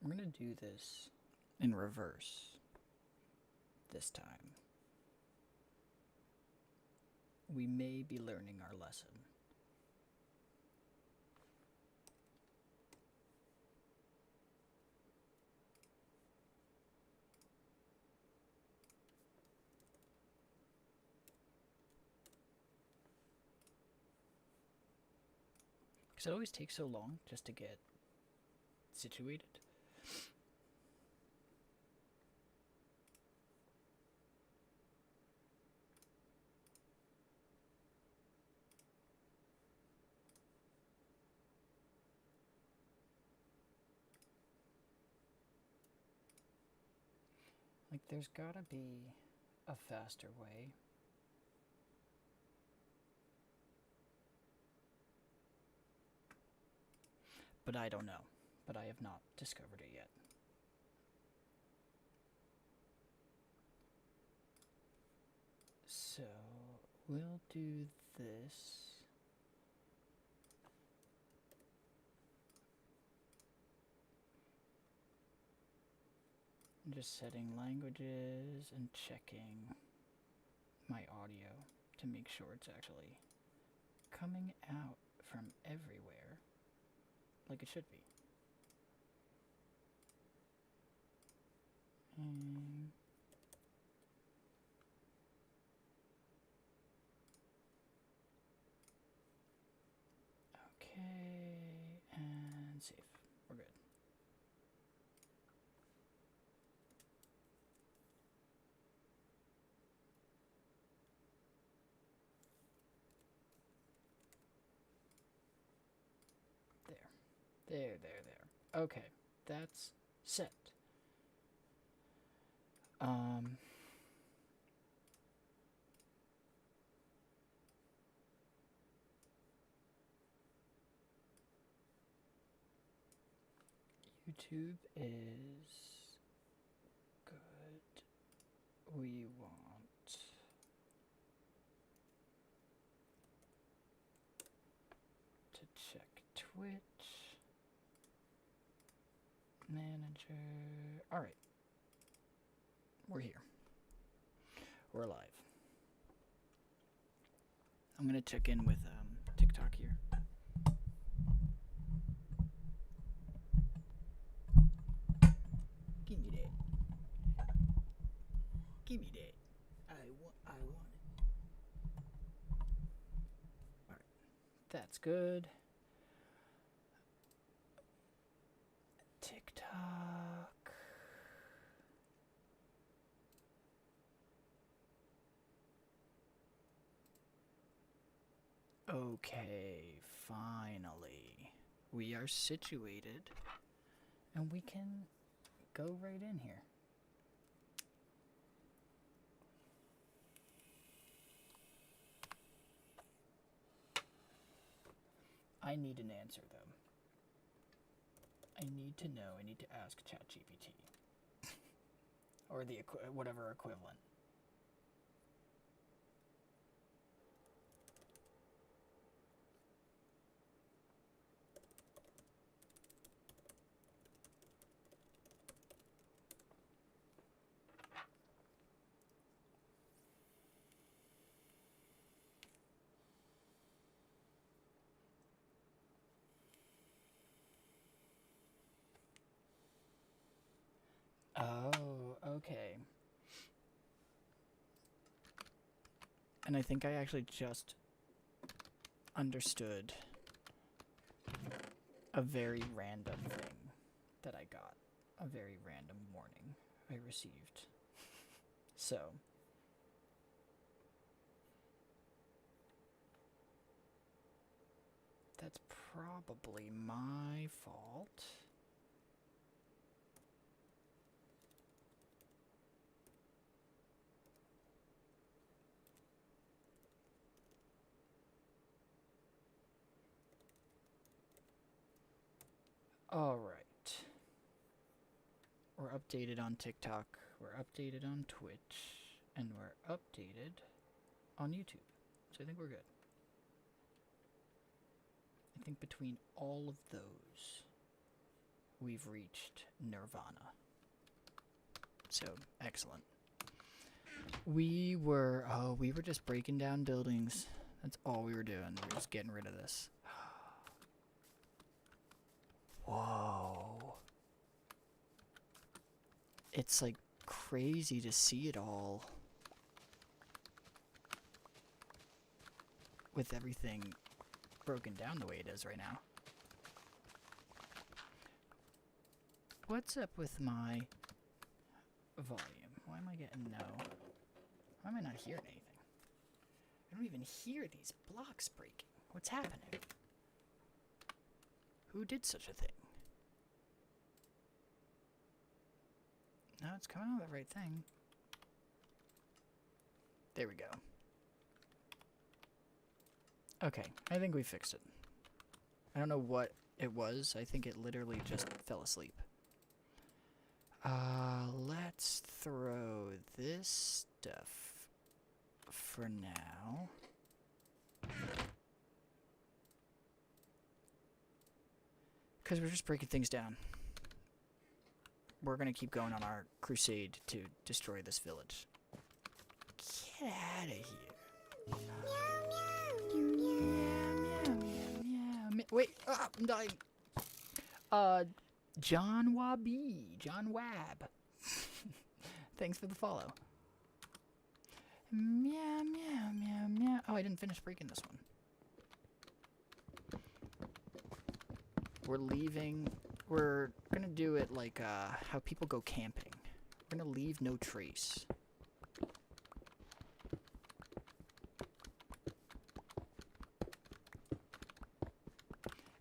We're gonna do this in reverse this time. We may be learning our lesson. Because it always takes so long just to get situated. Like, there's gotta be a faster way. But I don't know. But I have not discovered it yet. So, we'll do this. I'm just setting languages and checking my audio to make sure it's actually coming out from everywhere like it should be. Okay, and save. We're good. There. Okay, that's set. YouTube is good. We want to check Twitch. Manager. Alright. We're here. We're live. I'm gonna check in with TikTok here. Give me that. Give me that. I want it. Alright. That's good. TikTok. Okay, finally. We are situated and we can go right in here. I need an answer though. I need to know. I need to ask ChatGPT or the whatever equivalent. Oh, okay. And I think I actually just understood a very random thing that I got. A very random warning I received. So, that's probably my fault. Alright. We're updated on TikTok, we're updated on Twitch, and we're updated on YouTube. So I think we're good. I think between all of those, we've reached Nirvana. So, excellent. We were just breaking down buildings. That's all we were doing. We were just getting rid of this. Whoa. It's like crazy to see it all. With everything broken down the way it is right now. What's up with my volume? Why am I getting no? Why am I not hearing anything? I don't even hear these blocks breaking. What's happening? Who did such a thing? No, it's coming out the right thing. There we go. Okay, I think we fixed it. I don't know what it was. I think it literally just fell asleep. Let's throw this stuff for now. Because we're just breaking things down. We're going to keep going on our crusade to destroy this village. Get out of here. Wait, I'm dying. John Wabi. John Wab. Thanks for the follow. Meow, meow, meow, meow. Oh, I didn't finish breaking this one. We're leaving. We're gonna do it like how people go camping. We're gonna leave no trace.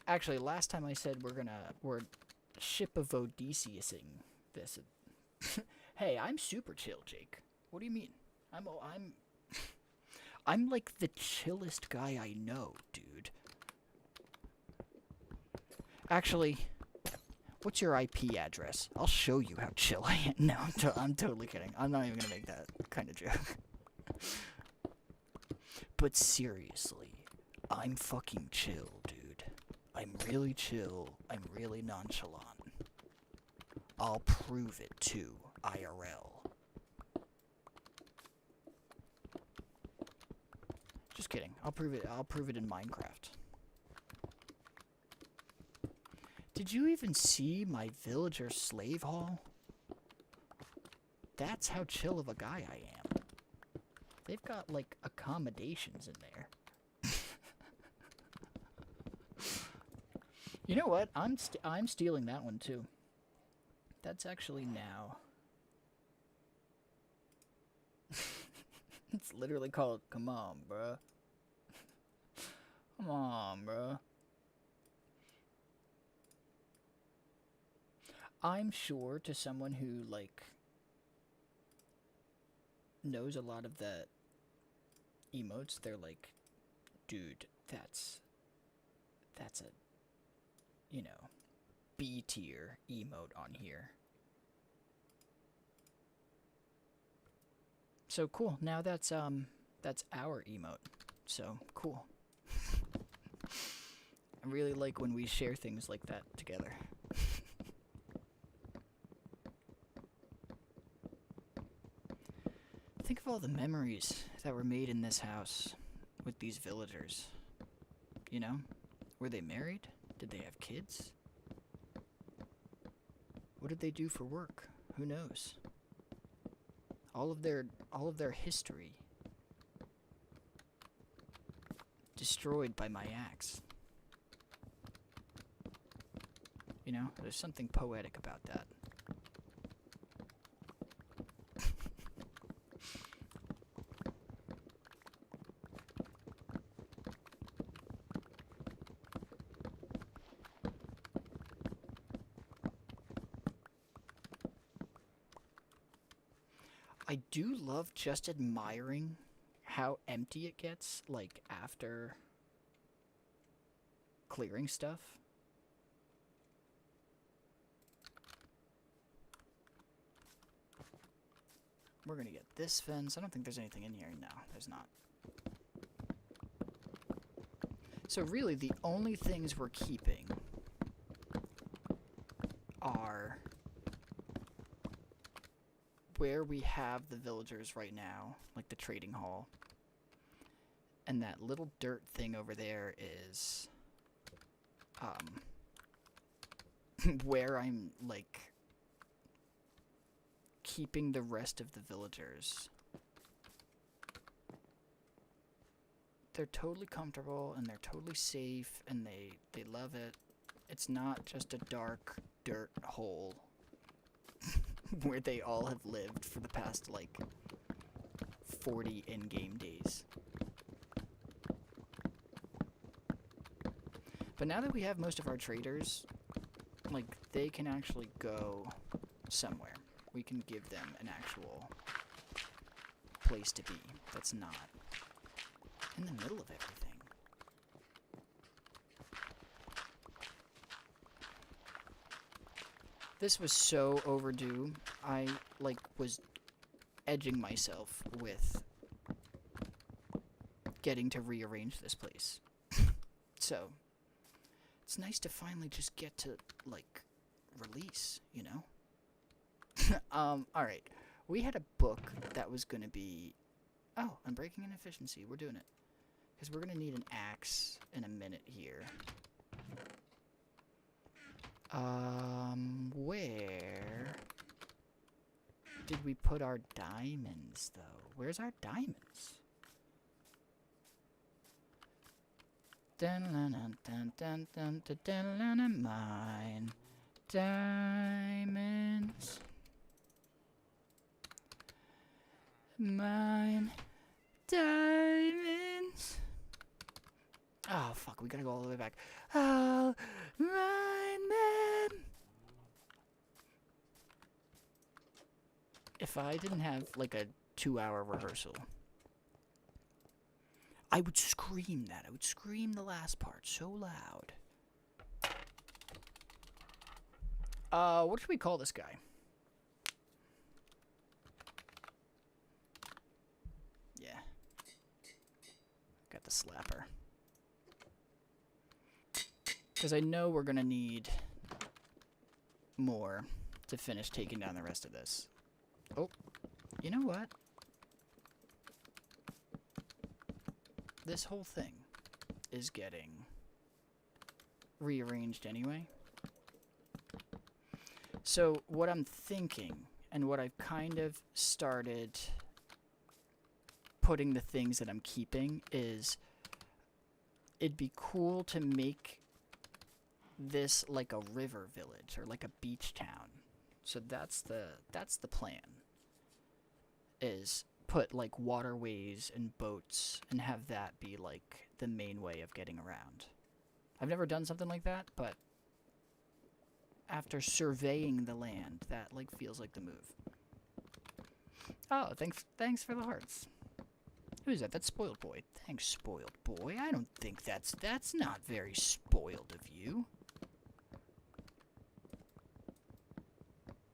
Actually, last time I said we're Ship of Odysseusing this. Hey, I'm super chill, Jake. What do you mean? I'm like the chillest guy I know, dude. Actually, what's your IP address? I'll show you how chill I am. No, I'm totally kidding. I'm not even gonna make that kind of joke. But seriously, I'm fucking chill, dude. I'm really chill. I'm really nonchalant. I'll prove it too, IRL. Just kidding. I'll prove it in Minecraft. Did you even see my villager slave hall? That's how chill of a guy I am. They've got like accommodations in there. You know what? I'm stealing that one too. That's actually now. It's literally called "Come on, bruh." Come on, bruh. I'm sure to someone who like knows a lot of the emotes, they're like, dude, that's a, you know, B tier emote on here. So cool. Now that's our emote. So cool. I really like when we share things like that together. Think of all the memories that were made in this house with these villagers. You know? Were they married? Did they have kids? What did they do for work? Who knows? All of their history destroyed by my axe. You know, there's something poetic about that. I do love just admiring how empty it gets, like, after clearing stuff. We're gonna get this fence. I don't think there's anything in here. No, there's not. So really, the only things we're keeping are where we have the villagers right now, like the trading hall. And that little dirt thing over there is where I'm, like, keeping the rest of the villagers. They're totally comfortable, and they're totally safe, and they love it. It's not just a dark dirt hole where they all have lived for the past, like, 40 in-game days. But now that we have most of our traders, like, they can actually go somewhere. We can give them an actual place to be that's not in the middle of everything. This was so overdue. I, like, was edging myself with getting to rearrange this place. So, it's nice to finally just get to, like, release, you know? Alright. We had a book that was gonna be... Oh, Unbreaking Inefficiency. We're doing it. Because we're gonna need an axe in a minute here. Where did we put our diamonds, though? Where's our diamonds? Mine. Diamonds. Mine. Diamonds. Oh, fuck, we gotta go all the way back. Oh, mine, man. If I didn't have, like, a 2-hour rehearsal, I would scream that. I would scream the last part so loud. What should we call this guy? Yeah. Got the slapper. Because I know we're gonna need more to finish taking down the rest of this. Oh, you know what? This whole thing is getting rearranged anyway. So what I'm thinking, and what I've kind of started putting the things that I'm keeping, is it'd be cool to make this like a river village or like a beach town. So that's the plan. Is put like waterways and boats and have that be like the main way of getting around. I've never done something like that, but after surveying the land, that like feels like the move. Oh, thanks for the hearts. Who's that? That's Spoiled Boy. Thanks, Spoiled Boy. I don't think that's not very spoiled of you.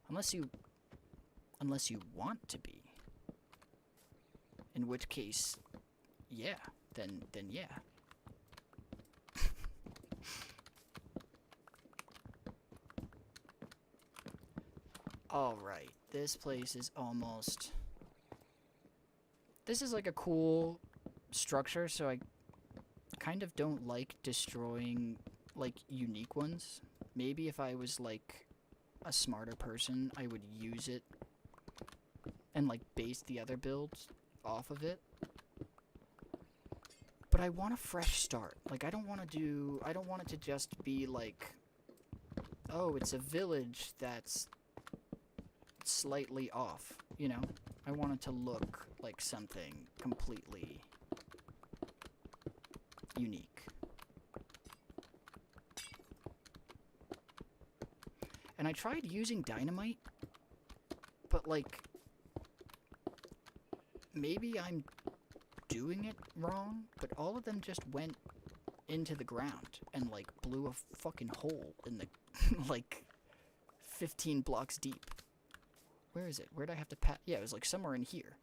Unless you want to be. In which case, yeah, then yeah. Alright, this place is almost... This is like a cool structure, so I kind of don't like destroying, like, unique ones. Maybe if I was, like, a smarter person, I would use it and, like, base the other builds off of it. But I want a fresh start. Like, I don't want it to just be like, oh, it's a village that's slightly off, you know? I want it to look like something completely unique. And I tried using dynamite, but, like, maybe I'm doing it wrong, but all of them just went into the ground and, like, blew a fucking hole in the, like, 15 blocks deep. Where is it? Where'd I have to pat? Yeah, it was, like, somewhere in here.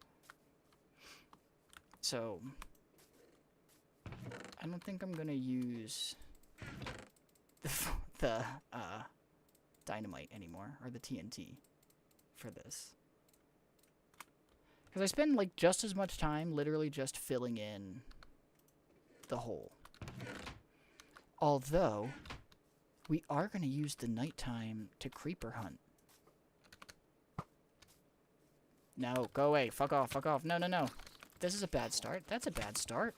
So, I don't think I'm gonna use the dynamite anymore, or the TNT for this. Because I spend, like, just as much time literally just filling in the hole. Although, we are going to use the nighttime to creeper hunt. No, go away. Fuck off, fuck off. No, no, no. This is a bad start. That's a bad start.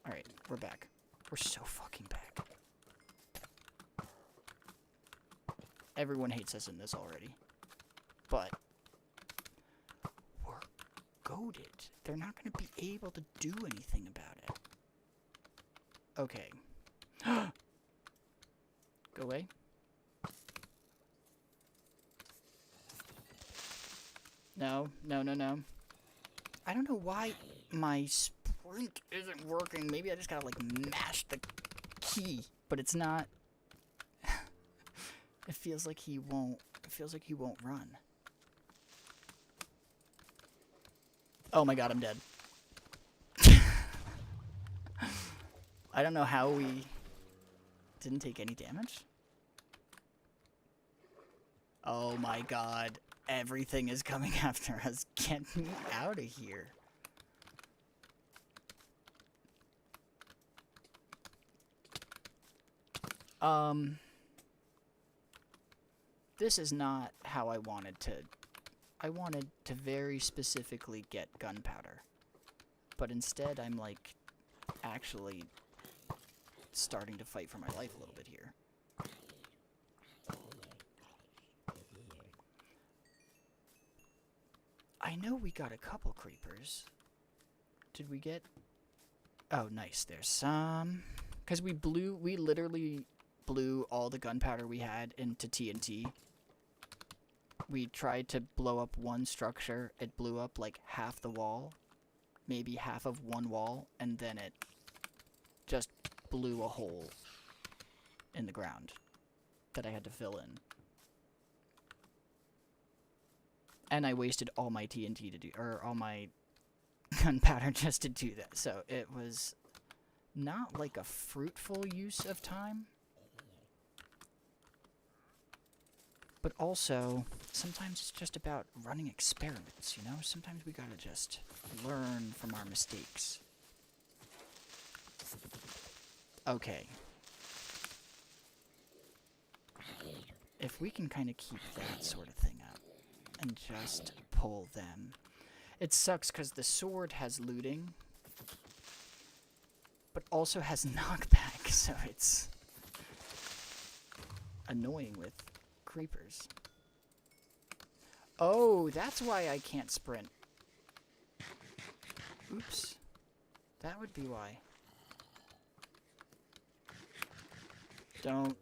Alright, we're back. We're so fucking back. Everyone hates us in this already. But we're goated. They're not going to be able to do anything about it. Okay. Go away. No, no, no, no. I don't know why my sprint isn't working. Maybe I just gotta, like, mash the key. But it's not. It feels like he won't. It feels like he won't run. Oh my god, I'm dead. I don't know how we didn't take any damage. Oh my god. Everything is coming after us. Get me out of here. This is not how I wanted to. I wanted to very specifically get gunpowder. But instead, I'm, like, actually starting to fight for my life a little bit here. I know we got a couple creepers. Did we get... Oh, nice. There's some. Because we literally blew all the gunpowder we had into TNT. We tried to blow up one structure. It blew up like half the wall. Maybe half of one wall. And then it just blew a hole in the ground that I had to fill in. And I wasted all my TNT to do, or all my gunpowder just to do that. So it was not like a fruitful use of time. But also, sometimes it's just about running experiments, you know? Sometimes we gotta just learn from our mistakes. Okay. If we can kind of keep that sort of thing up and just pull them. It sucks because the sword has looting, but also has knockback, so it's annoying with creepers. Oh, that's why I can't sprint. Oops. That would be why. Don't.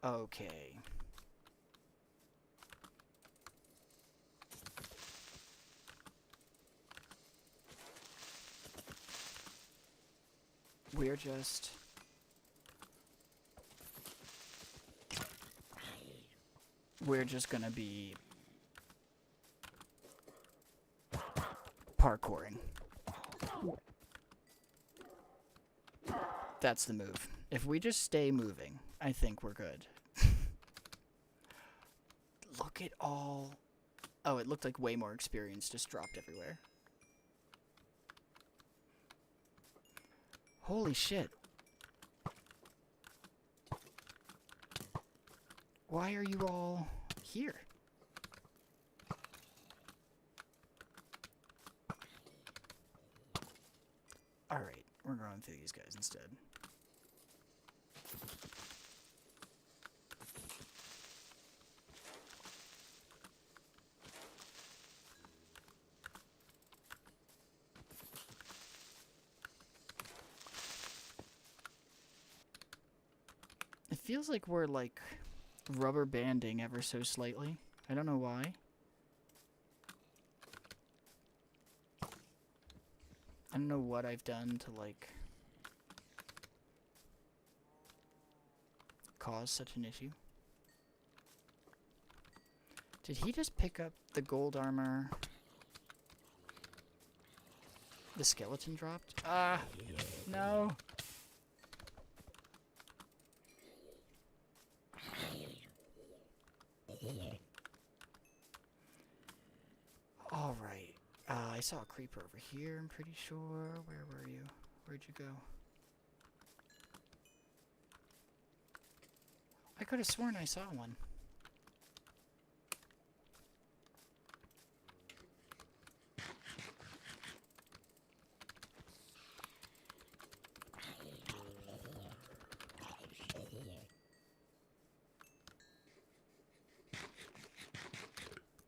Okay. We're just gonna be parkouring. That's the move. If we just stay moving, I think we're good. Look at all... Oh, it looked like way more experience just dropped everywhere. Holy shit. Why are you all here? Alright, we're going through these guys instead. It feels like we're, like, rubber banding ever so slightly. I don't know why. I don't know what I've done to, like, cause such an issue. Did he just pick up the gold armor? The skeleton dropped? Ah, no. Alright. I saw a creeper over here, I'm pretty sure. Where were you? Where'd you go? I could have sworn I saw one.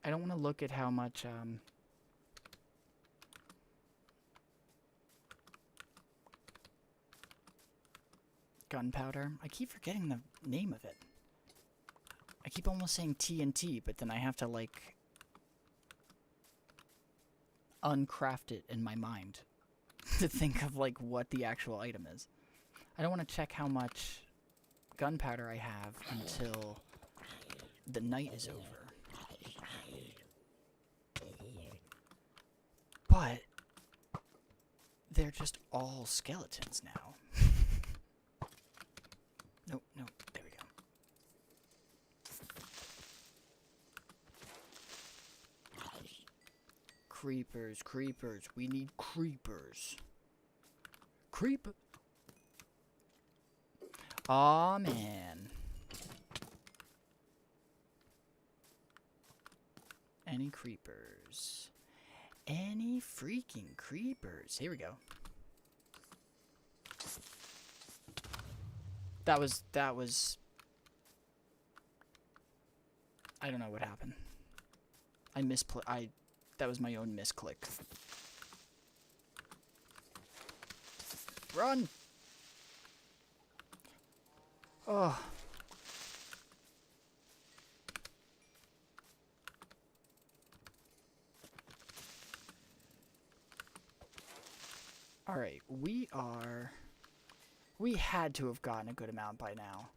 I don't want to look at how much, gunpowder. I keep forgetting the name of it. I keep almost saying TNT, but then I have to, like, uncraft it in my mind to think of, like, what the actual item is. I don't want to check how much gunpowder I have until the night is over. But they're just all skeletons now. Nope, nope, there we go. Creepers, creepers, we need creepers. Creeper. Aw, man. Any creepers? Any freaking creepers? Here we go. That was... I don't know what happened. That was my own misclick. Run! Oh. Alright, we had to have gotten a good amount by now.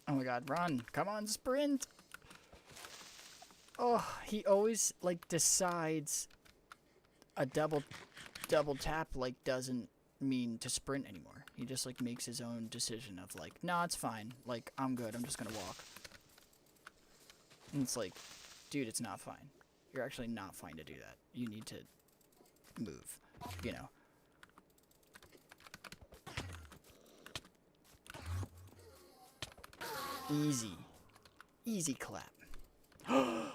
Oh my god, run! Come on, sprint! Oh, he always, like, decides a double tap, like, doesn't mean to sprint anymore. He just, like, makes his own decision of, like, nah, it's fine. Like, I'm good, I'm just gonna walk. And it's like, dude, it's not fine. You're actually not fine to do that. You need to move, you know. Easy. Easy clap. A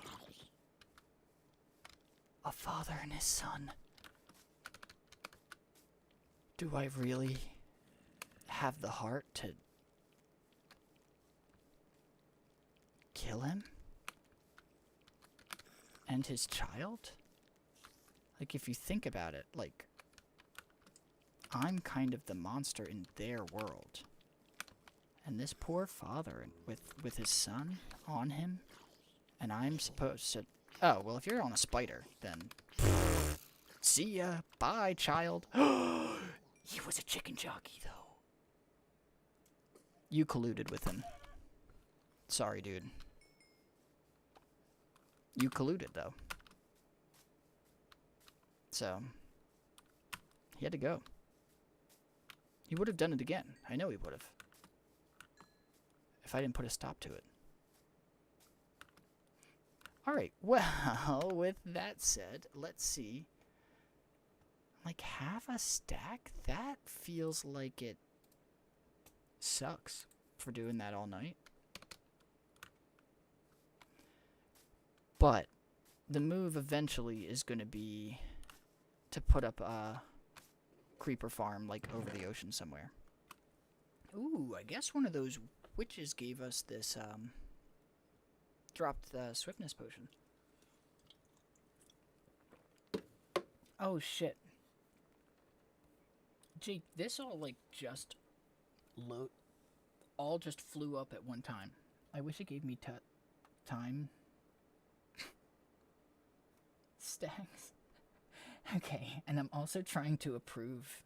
father and his son. Do I really have the heart to kill him? And his child? Like, if you think about it, like, I'm kind of the monster in their world. And this poor father with his son on him, and I'm supposed to... Oh, well, if you're on a spider, then... See ya. Bye, child. He was a chicken jockey, though. You colluded with him. Sorry, dude. You colluded, though. So, he had to go. He would have done it again. I know he would have. If I didn't put a stop to it. Alright, well, with that said, let's see. Like, half a stack? That feels like it sucks for doing that all night. But the move eventually is going to be to put up a creeper farm, like, over the ocean somewhere. Ooh, I guess one of those witches gave us this, dropped the swiftness potion. Oh, shit. Jake, this all, like, just all just flew up at one time. I wish it gave me time. Stacks. Okay, and I'm also trying to approve.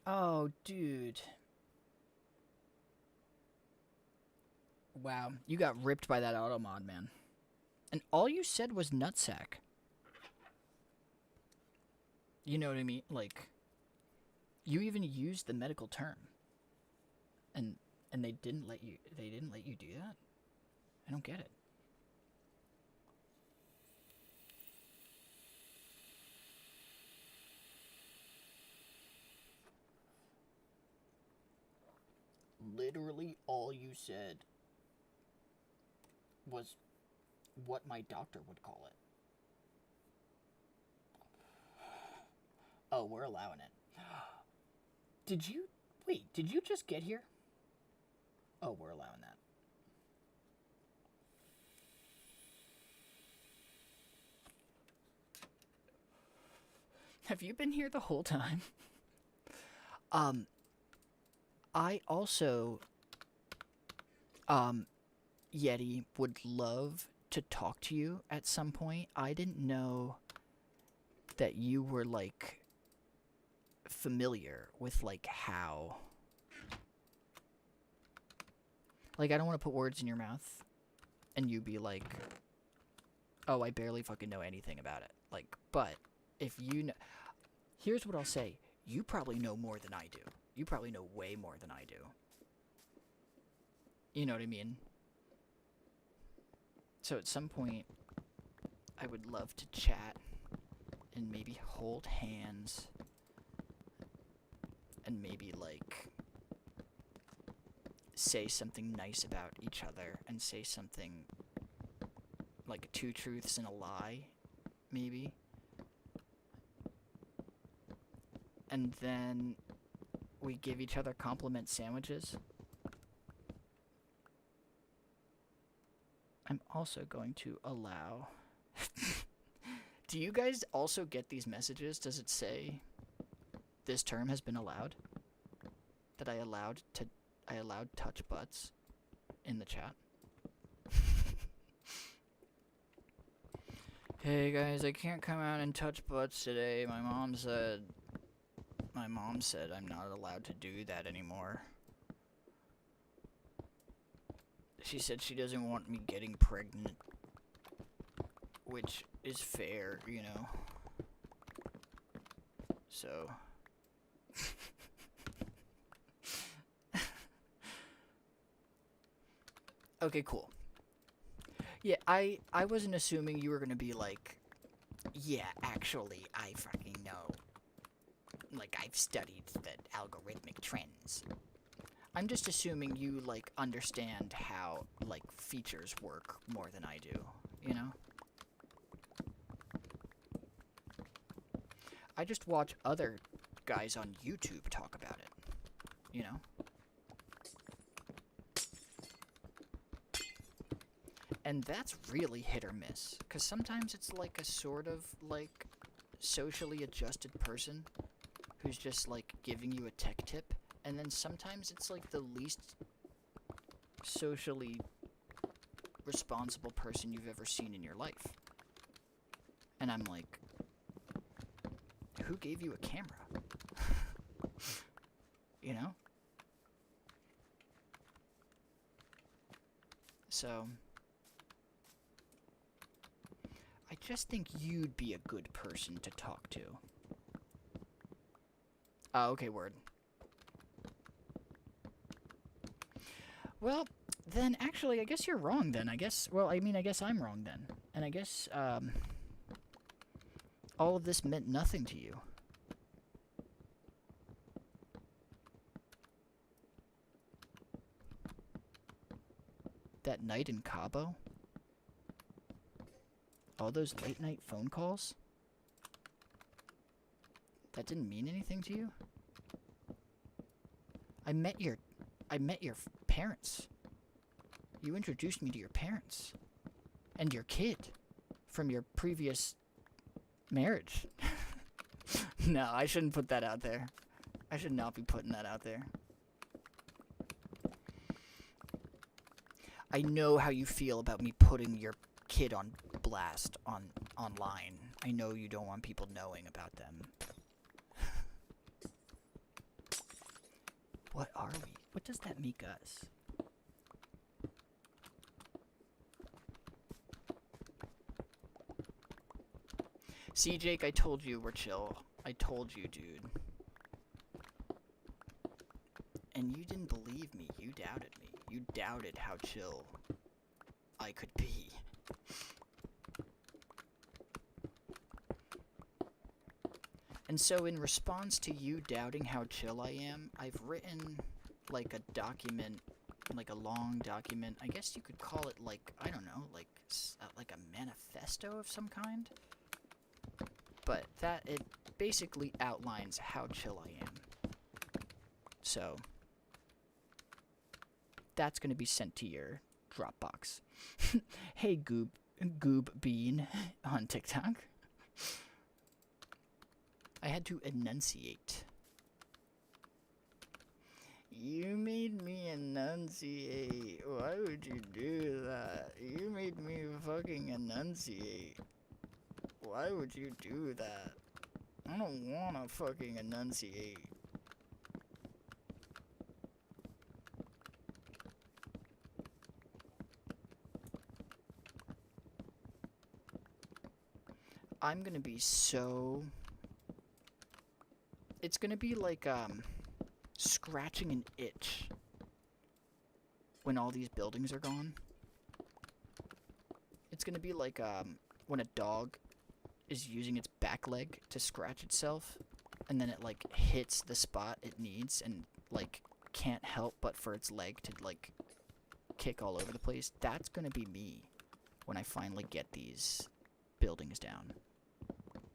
Oh, dude. Wow, you got ripped by that auto mod, man. And all you said was nutsack. You know what I mean? Like, you even used the medical term. And they didn't let you do that? I don't get it. Literally all you said was what my doctor would call it. Oh, we're allowing it. Did you just get here? Oh, we're allowing that. Have you been here the whole time? I also, Yeti, would love to talk to you at some point. I didn't know that you were, like, familiar with, like, how... Like, I don't want to put words in your mouth and you be like, oh, I barely fucking know anything about it. Like, but if you know... Here's what I'll say. You probably know more than I do. You probably know way more than I do. You know what I mean? So at some point, I would love to chat and maybe hold hands and maybe, like, say something nice about each other and say something like 2 truths and a lie, maybe. And then we give each other compliment sandwiches. I'm also going to allow... Do you guys also get these messages? Does it say, this term has been allowed? That I allowed touch butts in the chat? Hey guys, I can't come out and touch butts today. My mom said I'm not allowed to do that anymore. She said she doesn't want me getting pregnant. Which is fair, you know. So... Okay, cool. Yeah, I wasn't assuming you were gonna be like, yeah, actually, I fucking know. Like, I've studied the algorithmic trends. I'm just assuming you, like, understand how, like, features work more than I do, you know? I just watch other guys on YouTube talk about it, you know? And that's really hit or miss, because sometimes it's like a sort of, like, socially adjusted person who's just, like, giving you a tech tip, and then sometimes it's, like, the least socially responsible person you've ever seen in your life. And I'm like, who gave you a camera? You know? So... I just think you'd be a good person to talk to. Okay, word. Well, then, actually, I guess you're wrong then. I guess I'm wrong then. And I guess, all of this meant nothing to you. That night in Cabo? All those late-night phone calls? That didn't mean anything to you? I met your parents. You introduced me to your parents. And your kid. From your previous marriage. No, I shouldn't put that out there. I should not be putting that out there. I know how you feel about me putting your kid on blast online. I know you don't want people knowing about them. What are we? What does that make us? See, Jake, I told you we're chill. I told you, dude. And you didn't believe me. You doubted me. You doubted how chill I could be. And so in response to you doubting how chill I am, I've written like a document, like a long document. I guess you could call it like, I don't know, like a manifesto of some kind. But that, it basically outlines how chill I am. So that's going to be sent to your Dropbox. Hey, Goob Bean on TikTok. I had to enunciate. You made me enunciate. Why would you do that? You made me fucking enunciate. Why would you do that? I don't wanna fucking enunciate. I'm gonna be so... It's gonna be like, scratching an itch when all these buildings are gone. It's gonna be like, when a dog is using its back leg to scratch itself, and then it, like, hits the spot it needs, and, like, can't help but for its leg to, like, kick all over the place. That's gonna be me when I finally get these buildings down.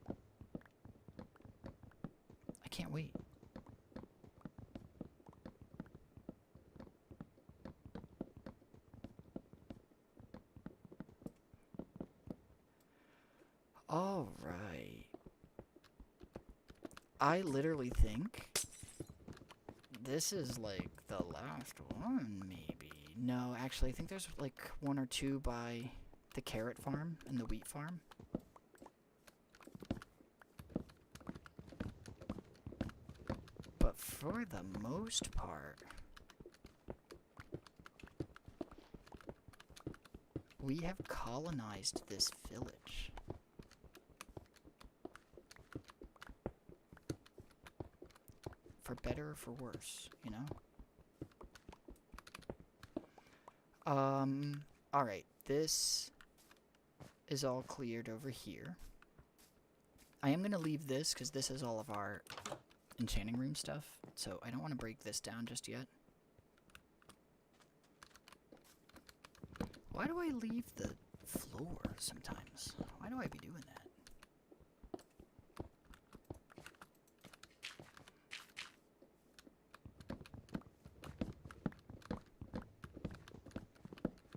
I can't wait. Alright. I literally think this is like the last one, maybe. No, actually, I think there's like one or two by the carrot farm and the wheat farm. But for the most part, we have colonized this village. For better or for worse, you know? Alright, this is all cleared over here. I am gonna leave this, because this is all of our enchanting room stuff, so I don't want to break this down just yet. Why do I leave the floor sometimes? Why do I be doing that?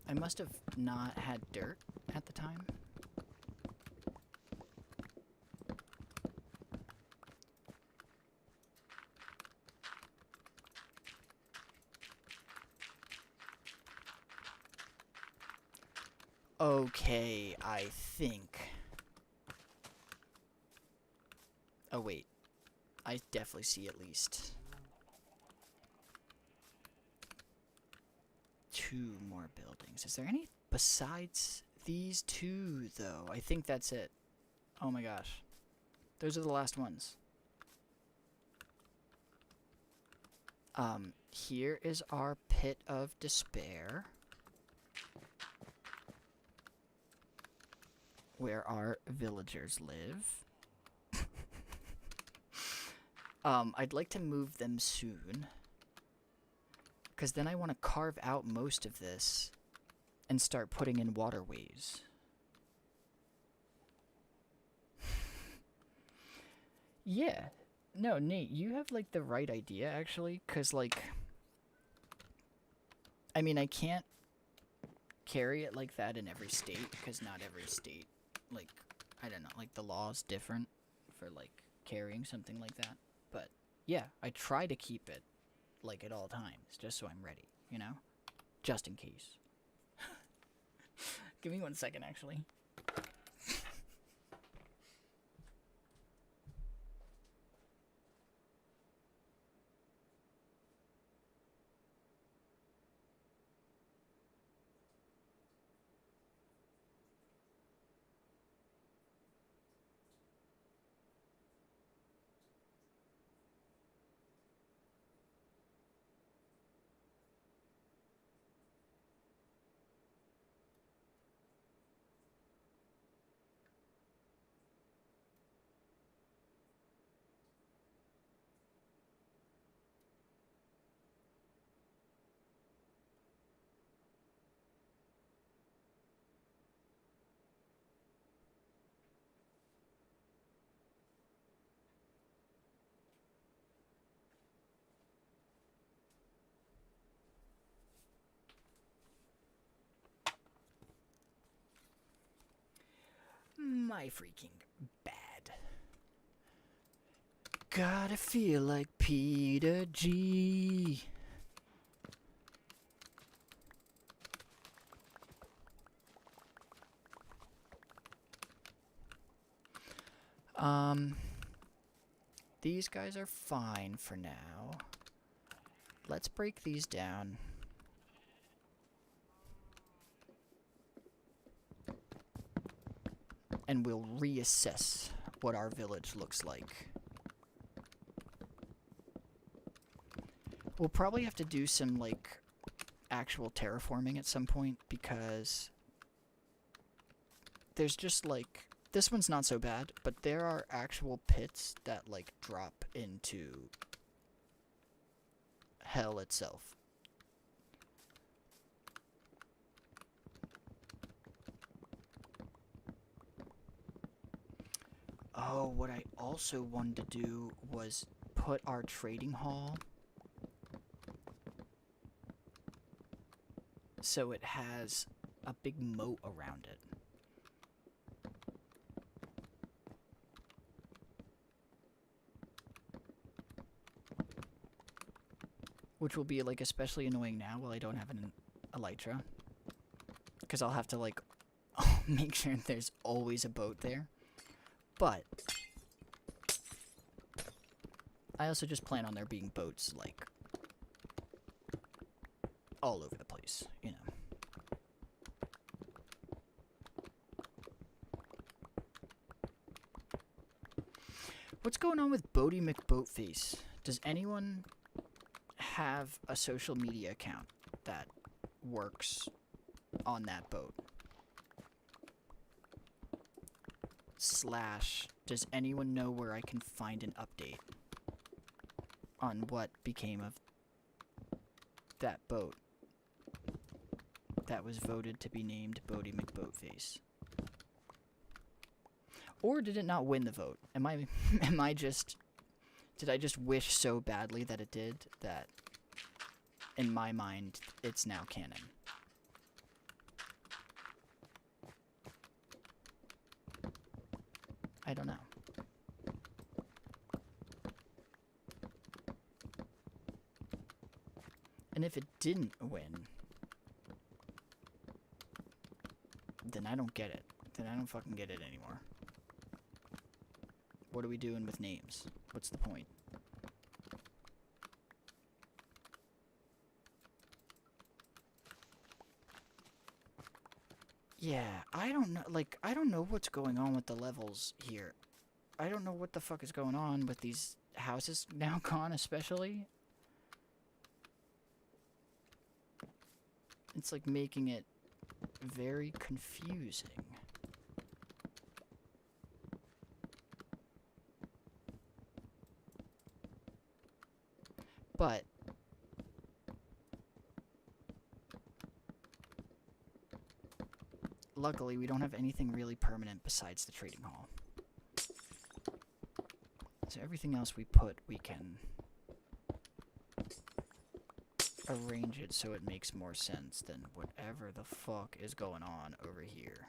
I must have not had dirt at the time. Okay, I think. Oh, wait. I definitely see at least 2 more buildings. Is there any besides these 2, though? I think that's it. Oh my gosh. Those are the last ones. Here is our pit of despair, where our villagers live. I'd like to move them soon, because then I want to carve out most of this and start putting in waterways. Yeah. No, Nate, you have, like, the right idea, actually, because, like, I mean, I can't carry it like that in every state, because not every state, like, I don't know, like, the law's different for, like, carrying something like that. But, yeah, I try to keep it, like, at all times, just so I'm ready, you know? Just in case. Give me 1 second, actually. my freaking bad. Gotta feel like Peter G. These guys are fine for now. Let's break these down. And we'll reassess what our village looks like. We'll probably have to do some, like, actual terraforming at some point, because there's just, like, this one's not so bad, but there are actual pits that, like, drop into hell itself. Oh, what I also wanted to do was put our trading hall so it has a big moat around it. Which will be, like, especially annoying now while I don't have an elytra. Because I'll have to, like, make sure there's always a boat there. But I also just plan on there being boats, like, all over the place, you know. What's going on with Bodie McBoatface? Does anyone have a social media account that works on that boat? Slash, does anyone know where I can find an update on what became of that boat that was voted to be named Bodie McBoatface? Or did it not win the vote? Am I just, did I just wish so badly that it did that in my mind it's now canon? I don't know. And if it didn't win, then I don't get it. Then I don't fucking get it anymore. What are we doing with names? What's the point? Yeah, I don't know, like, I don't know what's going on with the levels here. I don't know what the fuck is going on with these houses now gone, especially. It's, like, making it very confusing. But luckily, we don't have anything really permanent besides the trading hall. So everything else we put, we can arrange it so it makes more sense than whatever the fuck is going on over here.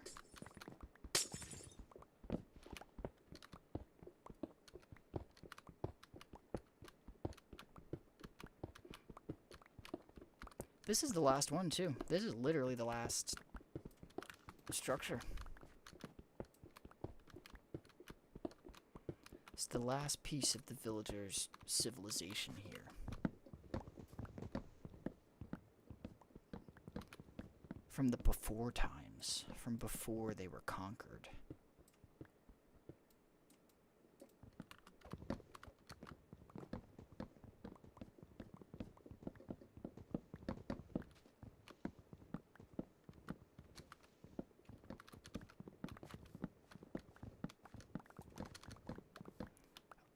This is the last one, too. This is literally the last structure. It's the last piece of the villagers' civilization here. From the before times, from before they were conquered.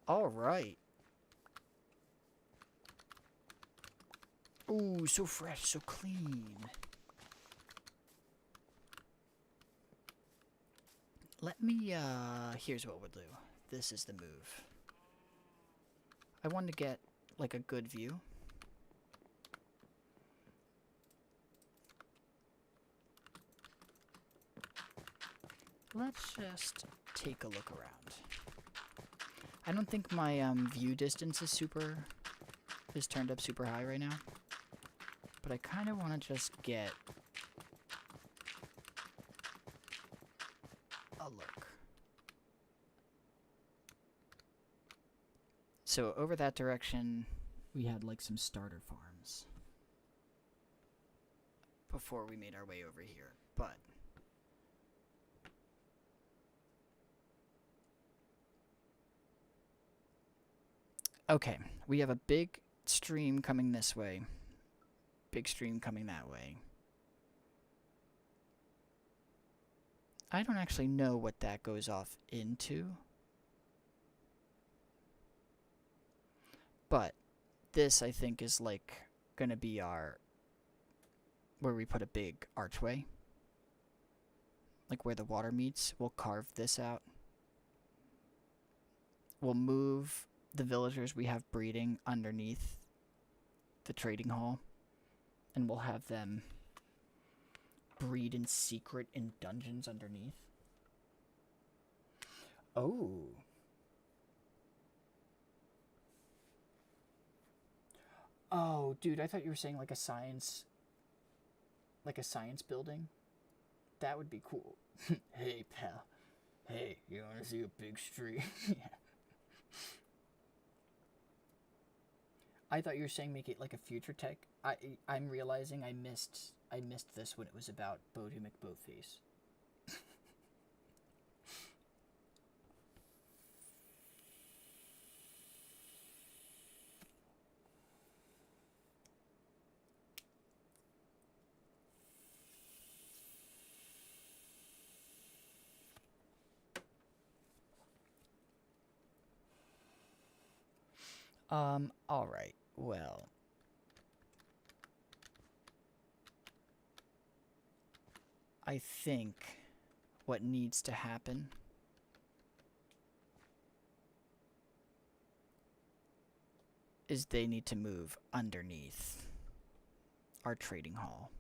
All right. Ooh, so fresh, so clean. Let me, here's what we'll do. This is the move. I wanted to get, like, a good view. let's just take a look around. I don't think my view distance is turned up super high right now, but I kind of want to just get a look. So over that direction, we had like some starter farms before we made our way over here, but okay, we have a big stream coming this way, big stream coming that way. I don't actually know what that goes off into, but this I think is like gonna be our, where we put a big archway, like where the water meets. We'll carve this out. We'll move the villagers we have breeding underneath the trading hall, and we'll have them breed in secret in dungeons underneath. Oh. Oh, dude, I thought you were saying like a science building. That would be cool. Hey, pal. Hey, you want to see a big stream? Yeah. I thought you were saying make it like a future tech. I'm realizing I missed this when it was about Bodhi McBoatface. Alright, well. I think what needs to happen is they need to move underneath our trading hall.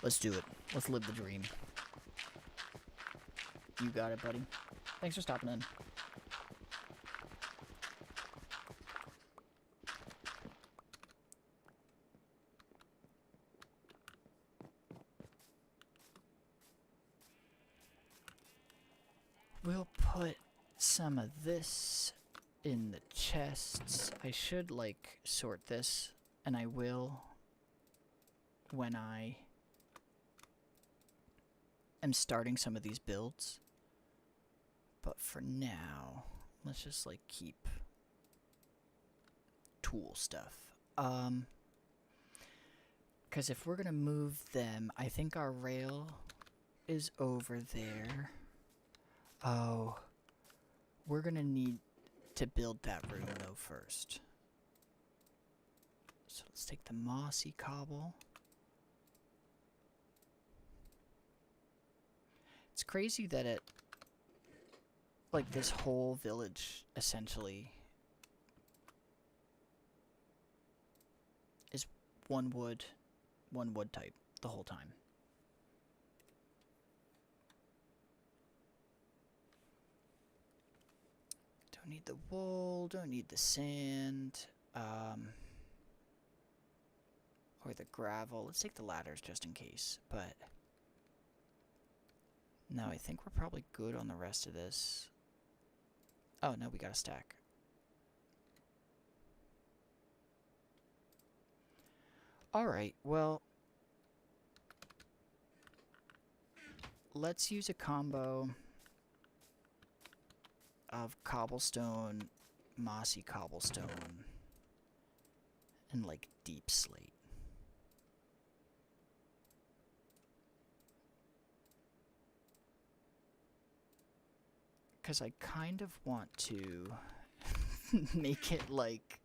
Let's do it. Let's live the dream. You got it, buddy. Thanks for stopping in. We'll put some of this in the chests. I should, like, sort this, and I will when I am starting some of these builds. But for now, let's just, like, keep tool stuff. Because if we're gonna move them, I think our rail is over there. Oh, we're gonna need to build that room though first. So let's take the mossy cobble. It's crazy that it, like, this whole village essentially is one wood type the whole time. Don't need the wool, don't need the sand, or the gravel. Let's take the ladders just in case, but no, I think we're probably good on the rest of this. Oh, no, we got a stack. Alright, well, let's use a combo of cobblestone, mossy cobblestone, and, like, deep slate. Because I kind of want to make it like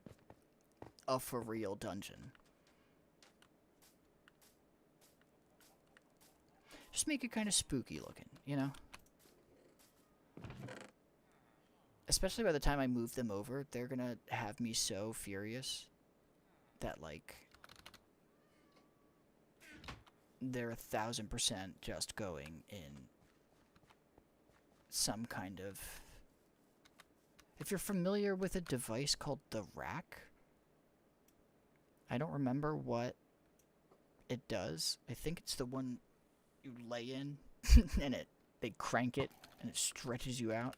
a for real dungeon. Just make it kind of spooky looking, you know? Especially by the time I move them over, they're gonna have me so furious that, like, they're 1,000% just going in some kind of... If you're familiar with a device called the rack, I don't remember what it does. I think it's the one you lay in and they crank it and it stretches you out.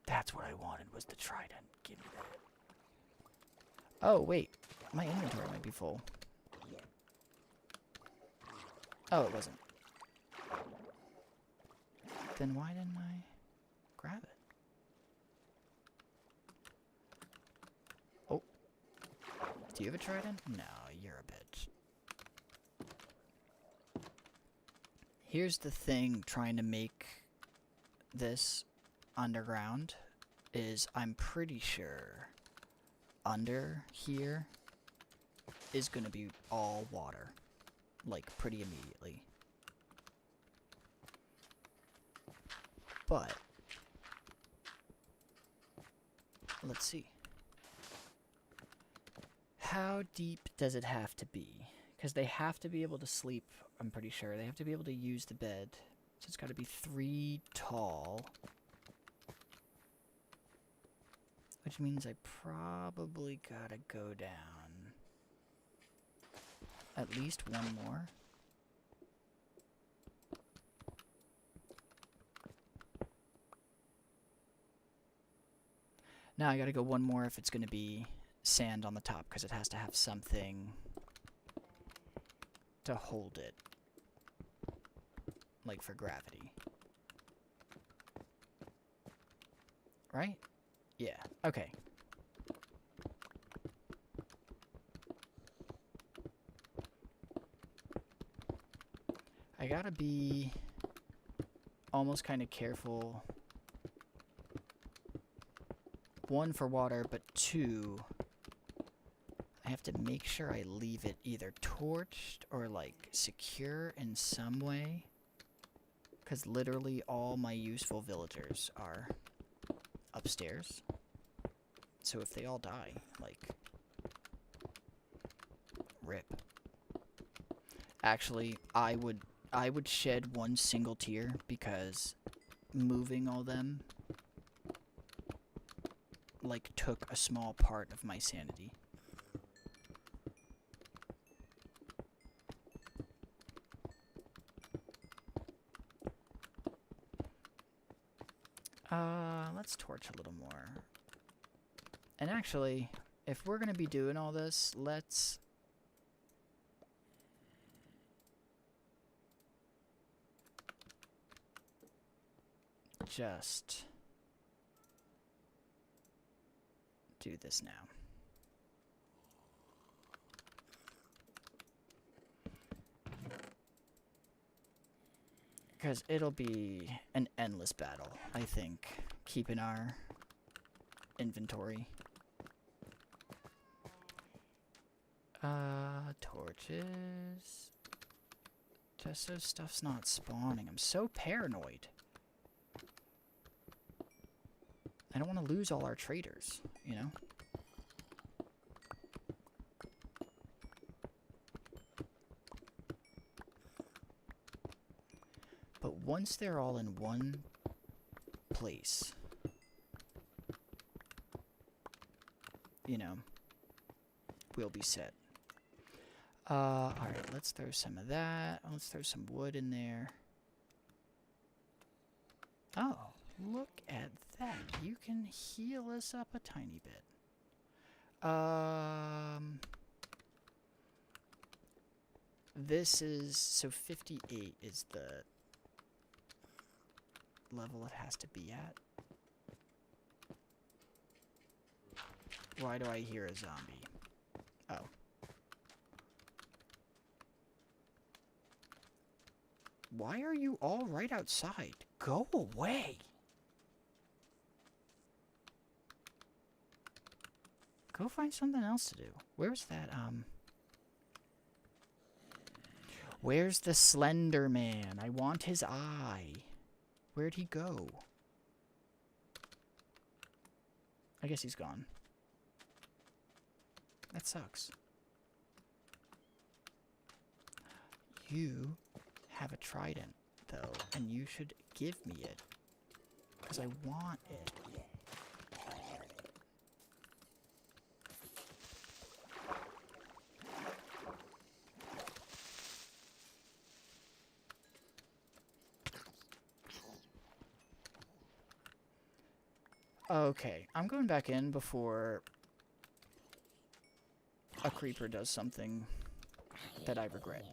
That's what I wanted, was the trident. Give me that. Oh, wait. My inventory might be full. Oh, it wasn't. Then why didn't I grab it? Oh. Do you have a trident? No, you're a bitch. Here's the thing trying to make this underground is I'm pretty sure under here is going to be all water. Like, pretty immediately. But let's see. How deep does it have to be? Because they have to be able to sleep, I'm pretty sure. They have to be able to use the bed. So it's got to be 3 tall. Which means I probably gotta go down at least one more. Now I gotta go one more if it's gonna be sand on the top, because it has to have something to hold it. Like for gravity. Right? Yeah, okay. I gotta be almost kind of careful. 1 for water, but 2, I have to make sure I leave it either torched or like secure in some way. Because literally all my useful villagers are upstairs. So if they all die, like, rip. Actually, I would shed 1 single tear, because moving all them, like, took a small part of my sanity. Let's torch a little more. And actually, if we're gonna be doing all this, let's... just do this now. Because it'll be an endless battle, I think, keeping our inventory. Torches. Just so stuff's not spawning. I'm so paranoid. I don't want to lose all our traders, you know? But once they're all in one place, you know, we'll be set. Alright, let's throw some of that. Let's throw some wood in there. Oh, look at that. You can heal us up a tiny bit. This is, so 58 is the level it has to be at. Why do I hear a zombie? Oh. Why are you all right outside? Go away! Go find something else to do. Where's that, Where's the Slender Man? I want his eye. Where'd he go? I guess he's gone. That sucks. You have a trident, though, and you should give me it. Because I want it. Okay, I'm going back in before a creeper does something that I regret.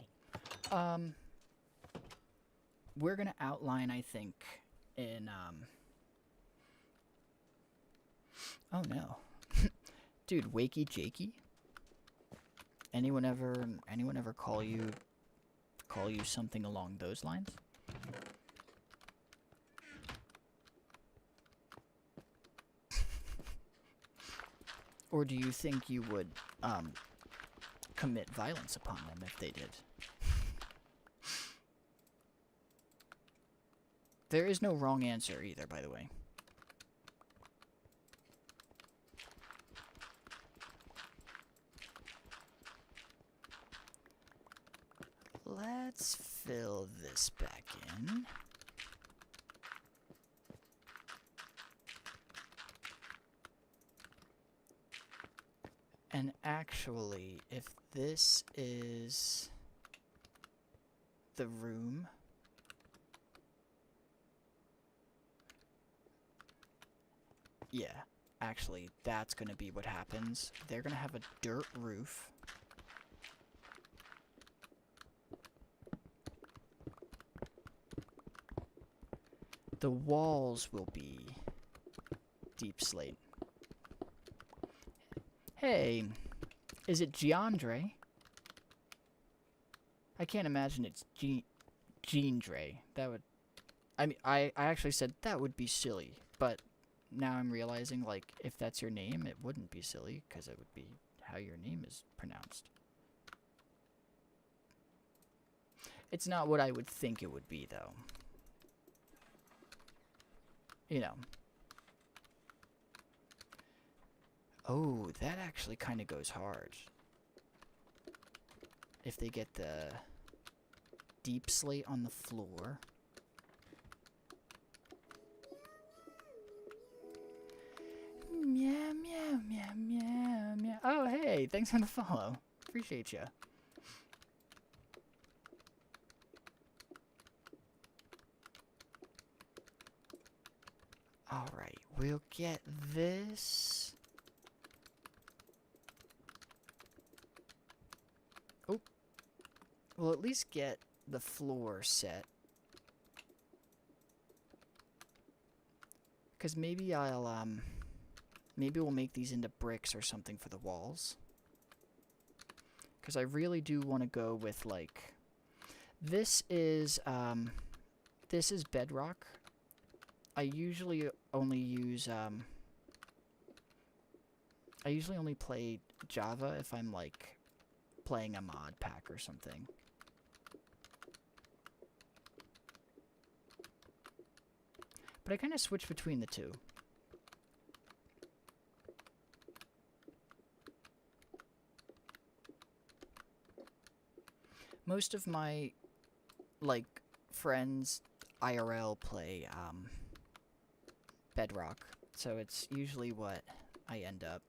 We're gonna outline, I think, in, oh no. Dude, Wakey Jakey? Anyone ever call you something along those lines? Or do you think you would, commit violence upon them if they did? There is no wrong answer either, by the way. Let's fill this back in. And actually, if this is the room, yeah, actually, that's gonna be what happens. They're gonna have a dirt roof. The walls will be deep slate. Hey, is it Giandre? I can't imagine it's Jeandre. That would... I mean, I actually said that would be silly, but now I'm realizing, like, if that's your name, it wouldn't be silly, because it would be how your name is pronounced. It's not what I would think it would be, though. You know. Oh, that actually kind of goes hard. If they get the deep slate on the floor. Meow, meow, meow, meow, meow. Oh, hey, thanks for the follow. Appreciate you. Alright, we'll get this. Oh. We'll at least get the floor set. Because maybe maybe we'll make these into bricks or something for the walls. Because I really do want to go with, like... This is bedrock. I usually only use, I usually only play Java if I'm, like, playing a mod pack or something. But I kind of switch between the two. Most of my, like, friends IRL play, Bedrock, so it's usually what I end up.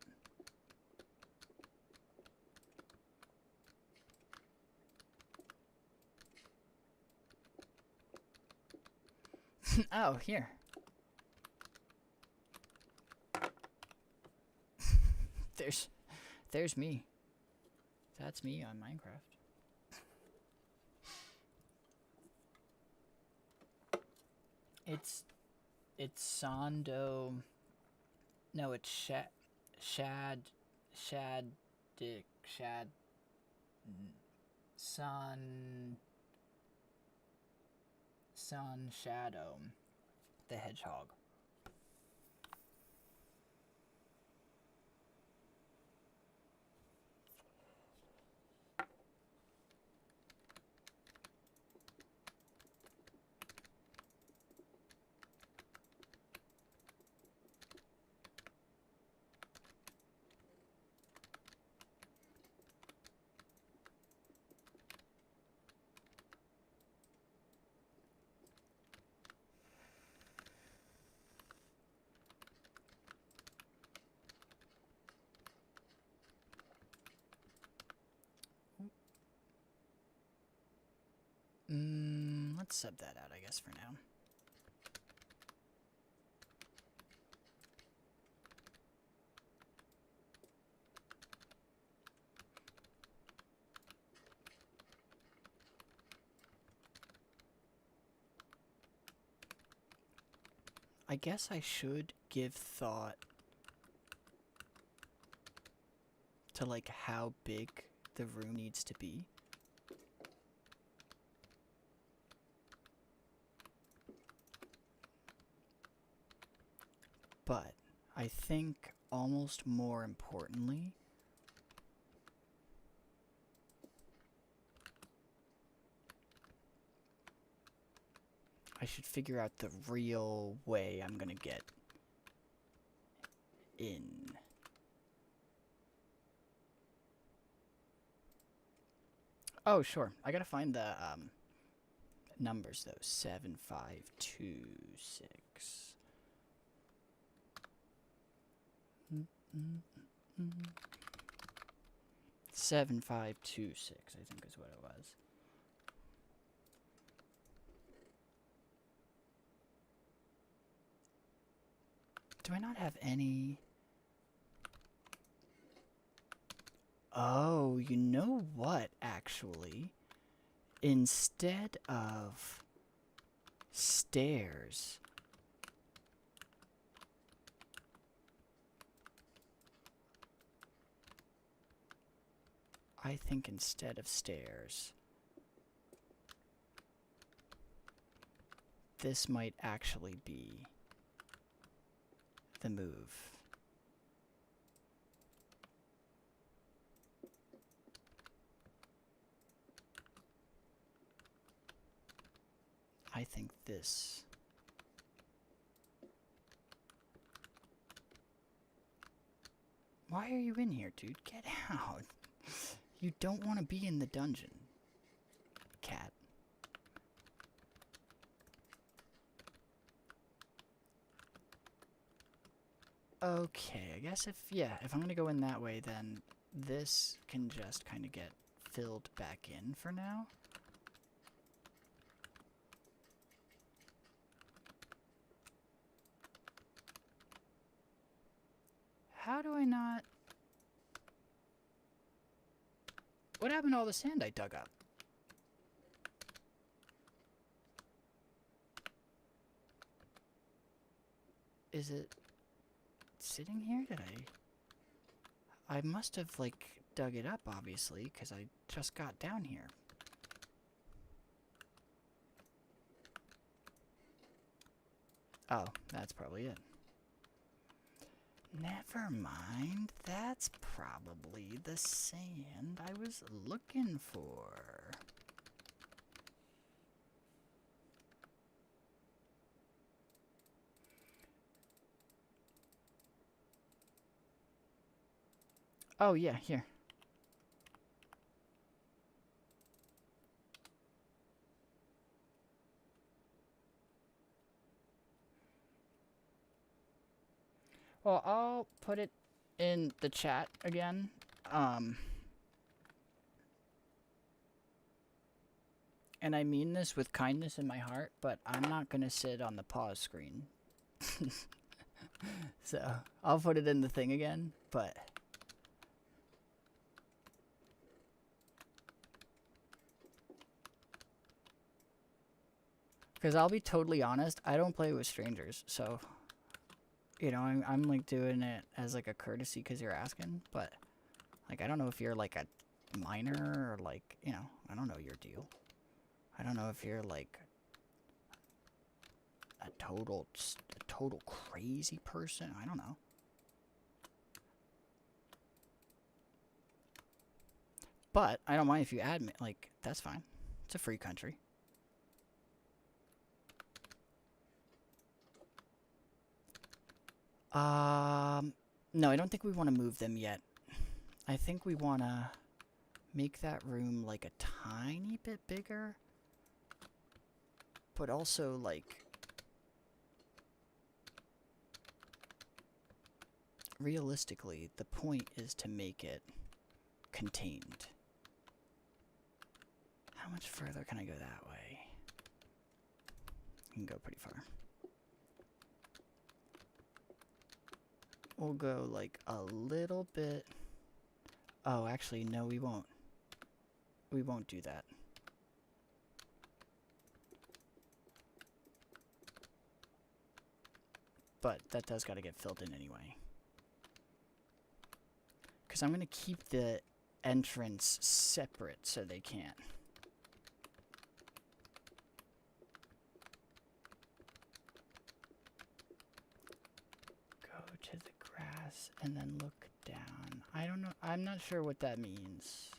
Oh, here. There's me. That's me on Minecraft. It's Sando. No, it's Shad Sun Shadow the Hedgehog. let's sub that out, I guess, for now. I guess I should give thought to like how big the room needs to be. But I think almost more importantly, I should figure out the real way I'm gonna get in. Oh, sure. I gotta find the numbers though. 7526. 7526, I think is what it was. Do I not have any? Oh, you know what, actually? Instead of stairs, I think instead of stairs, this might actually be the move. I think this. Why are you in here, dude? Get out. You don't want to be in the dungeon, cat. Okay, I guess if I'm gonna go in that way, then this can just kind of get filled back in for now. How do I not... What happened to all the sand I dug up? Is it sitting here? Did I must have, like, dug it up, obviously, because I just got down here. Oh, that's probably it. Never mind, that's probably the sand I was looking for. Oh yeah, here. Well, I'll put it in the chat again. And I mean this with kindness in my heart, but I'm not gonna sit on the pause screen. So, I'll put it in the thing again, but... Because I'll be totally honest, I don't play with strangers, so... You know, I'm like doing it as like a courtesy because you're asking, but... Like, I don't know if you're like a minor or like, you know, I don't know your deal. I don't know if you're like a total crazy person. I don't know. But I don't mind if you add me. Like, that's fine. It's a free country. No, I don't think we want to move them yet. I think we want to make that room like a tiny bit bigger. But also, like, realistically, the point is to make it contained. How much further can I go that way? can go pretty far. We'll go like a little bit. Oh, actually, no, we won't. We won't do that. But that does got to get filled in anyway. Because I'm going to keep the entrance separate so they can't. Go to the grass and then look down. I don't know. I'm not sure what that means.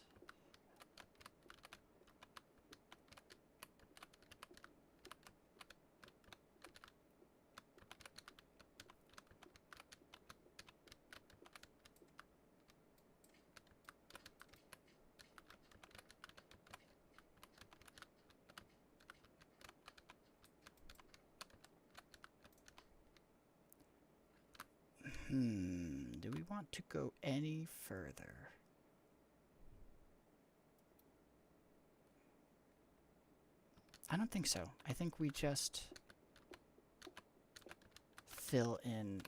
Do we want to go any further? I don't think so. I think we just fill in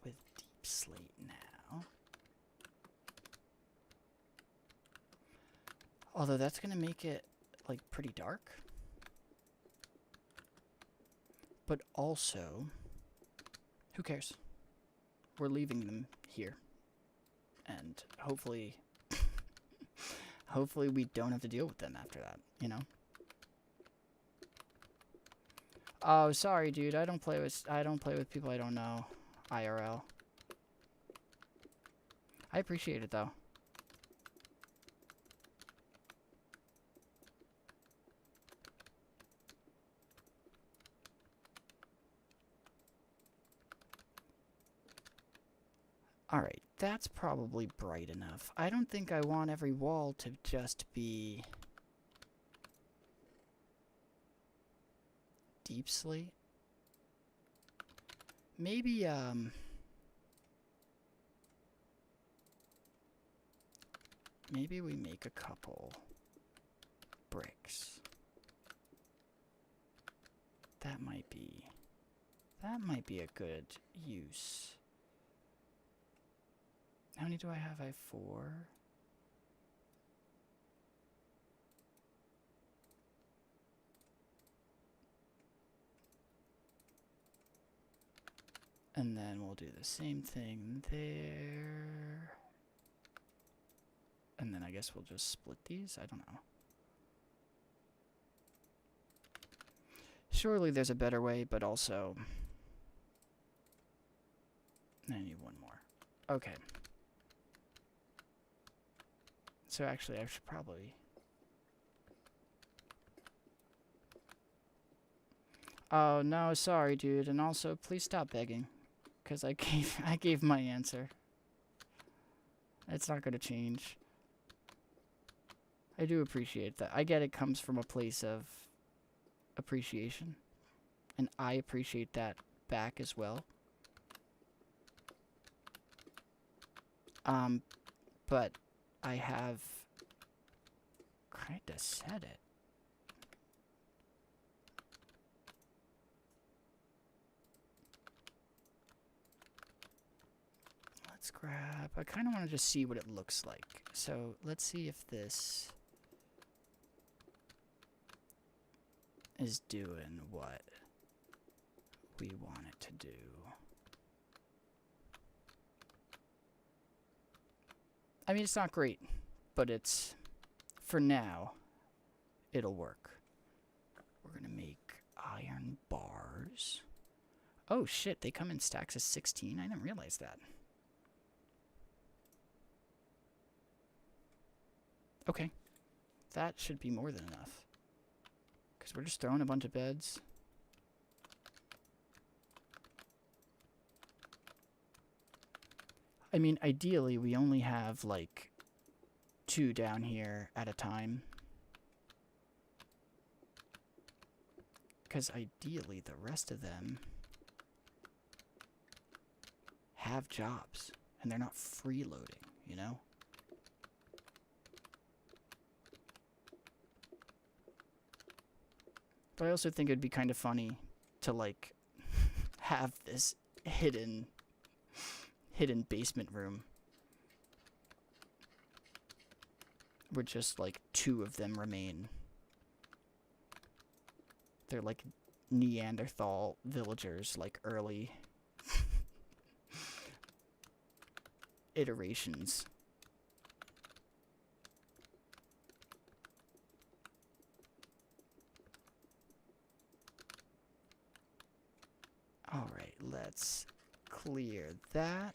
with deep slate now. Although that's going to make it, like, pretty dark. But also, who cares? We're leaving them here. And hopefully, hopefully we don't have to deal with them after that, you know? Oh, sorry, dude. I don't play with people I don't know. IRL. I appreciate it, though. Alright, that's probably bright enough. I don't think I want every wall to just be deep slate. Maybe, maybe we make a couple bricks. That might be a good use. How many do I have? I have 4. And then we'll do the same thing there. And then I guess we'll just split these? I don't know. Surely there's a better way, but also I need one more. Okay. So actually, I should probably... Oh, no, sorry, dude. And also, please stop begging. Because I gave my answer. It's not going to change. I do appreciate that. I get it comes from a place of appreciation. And I appreciate that back as well. But I have kind of said it. Let's grab... I kind of want to just see what it looks like. So let's see if this is doing what we want it to do. I mean, it's not great, but it's, for now, it'll work. We're going to make iron bars. Oh, shit, they come in stacks of 16? I didn't realize that. Okay. That should be more than enough. Because we're just throwing a bunch of beds. I mean, ideally, we only have, like, 2 down here at a time. Because ideally, the rest of them have jobs and they're not freeloading, you know? But I also think it'd be kind of funny to, like, have this hidden basement room where just, like, 2 of them remain. They're, like, Neanderthal villagers, like, early iterations. Alright, let's clear that.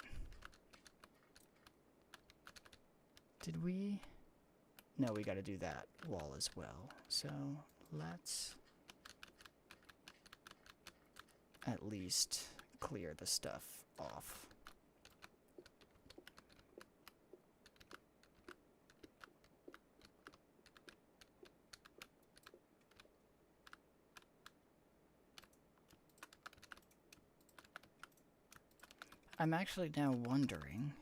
Did we? No, we gotta do that wall as well. So, let's at least clear the stuff off. I'm actually now wondering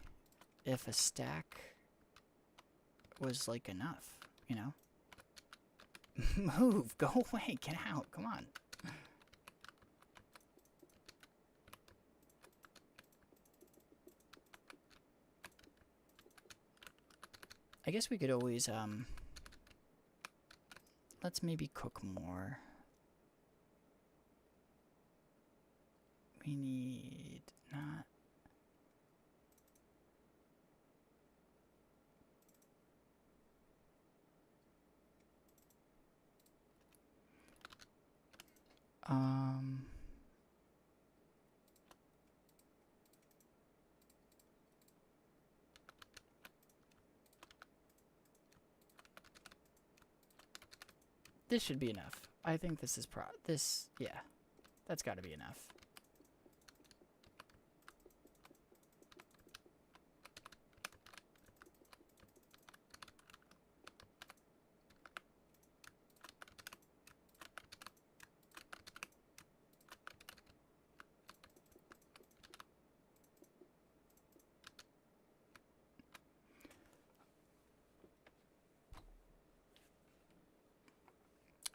if a stack was, like, enough, you know? Move! Go away! Get out! Come on! I guess we could always, let's maybe cook more. We need not... This should be enough. I think this is yeah. That's gotta be enough.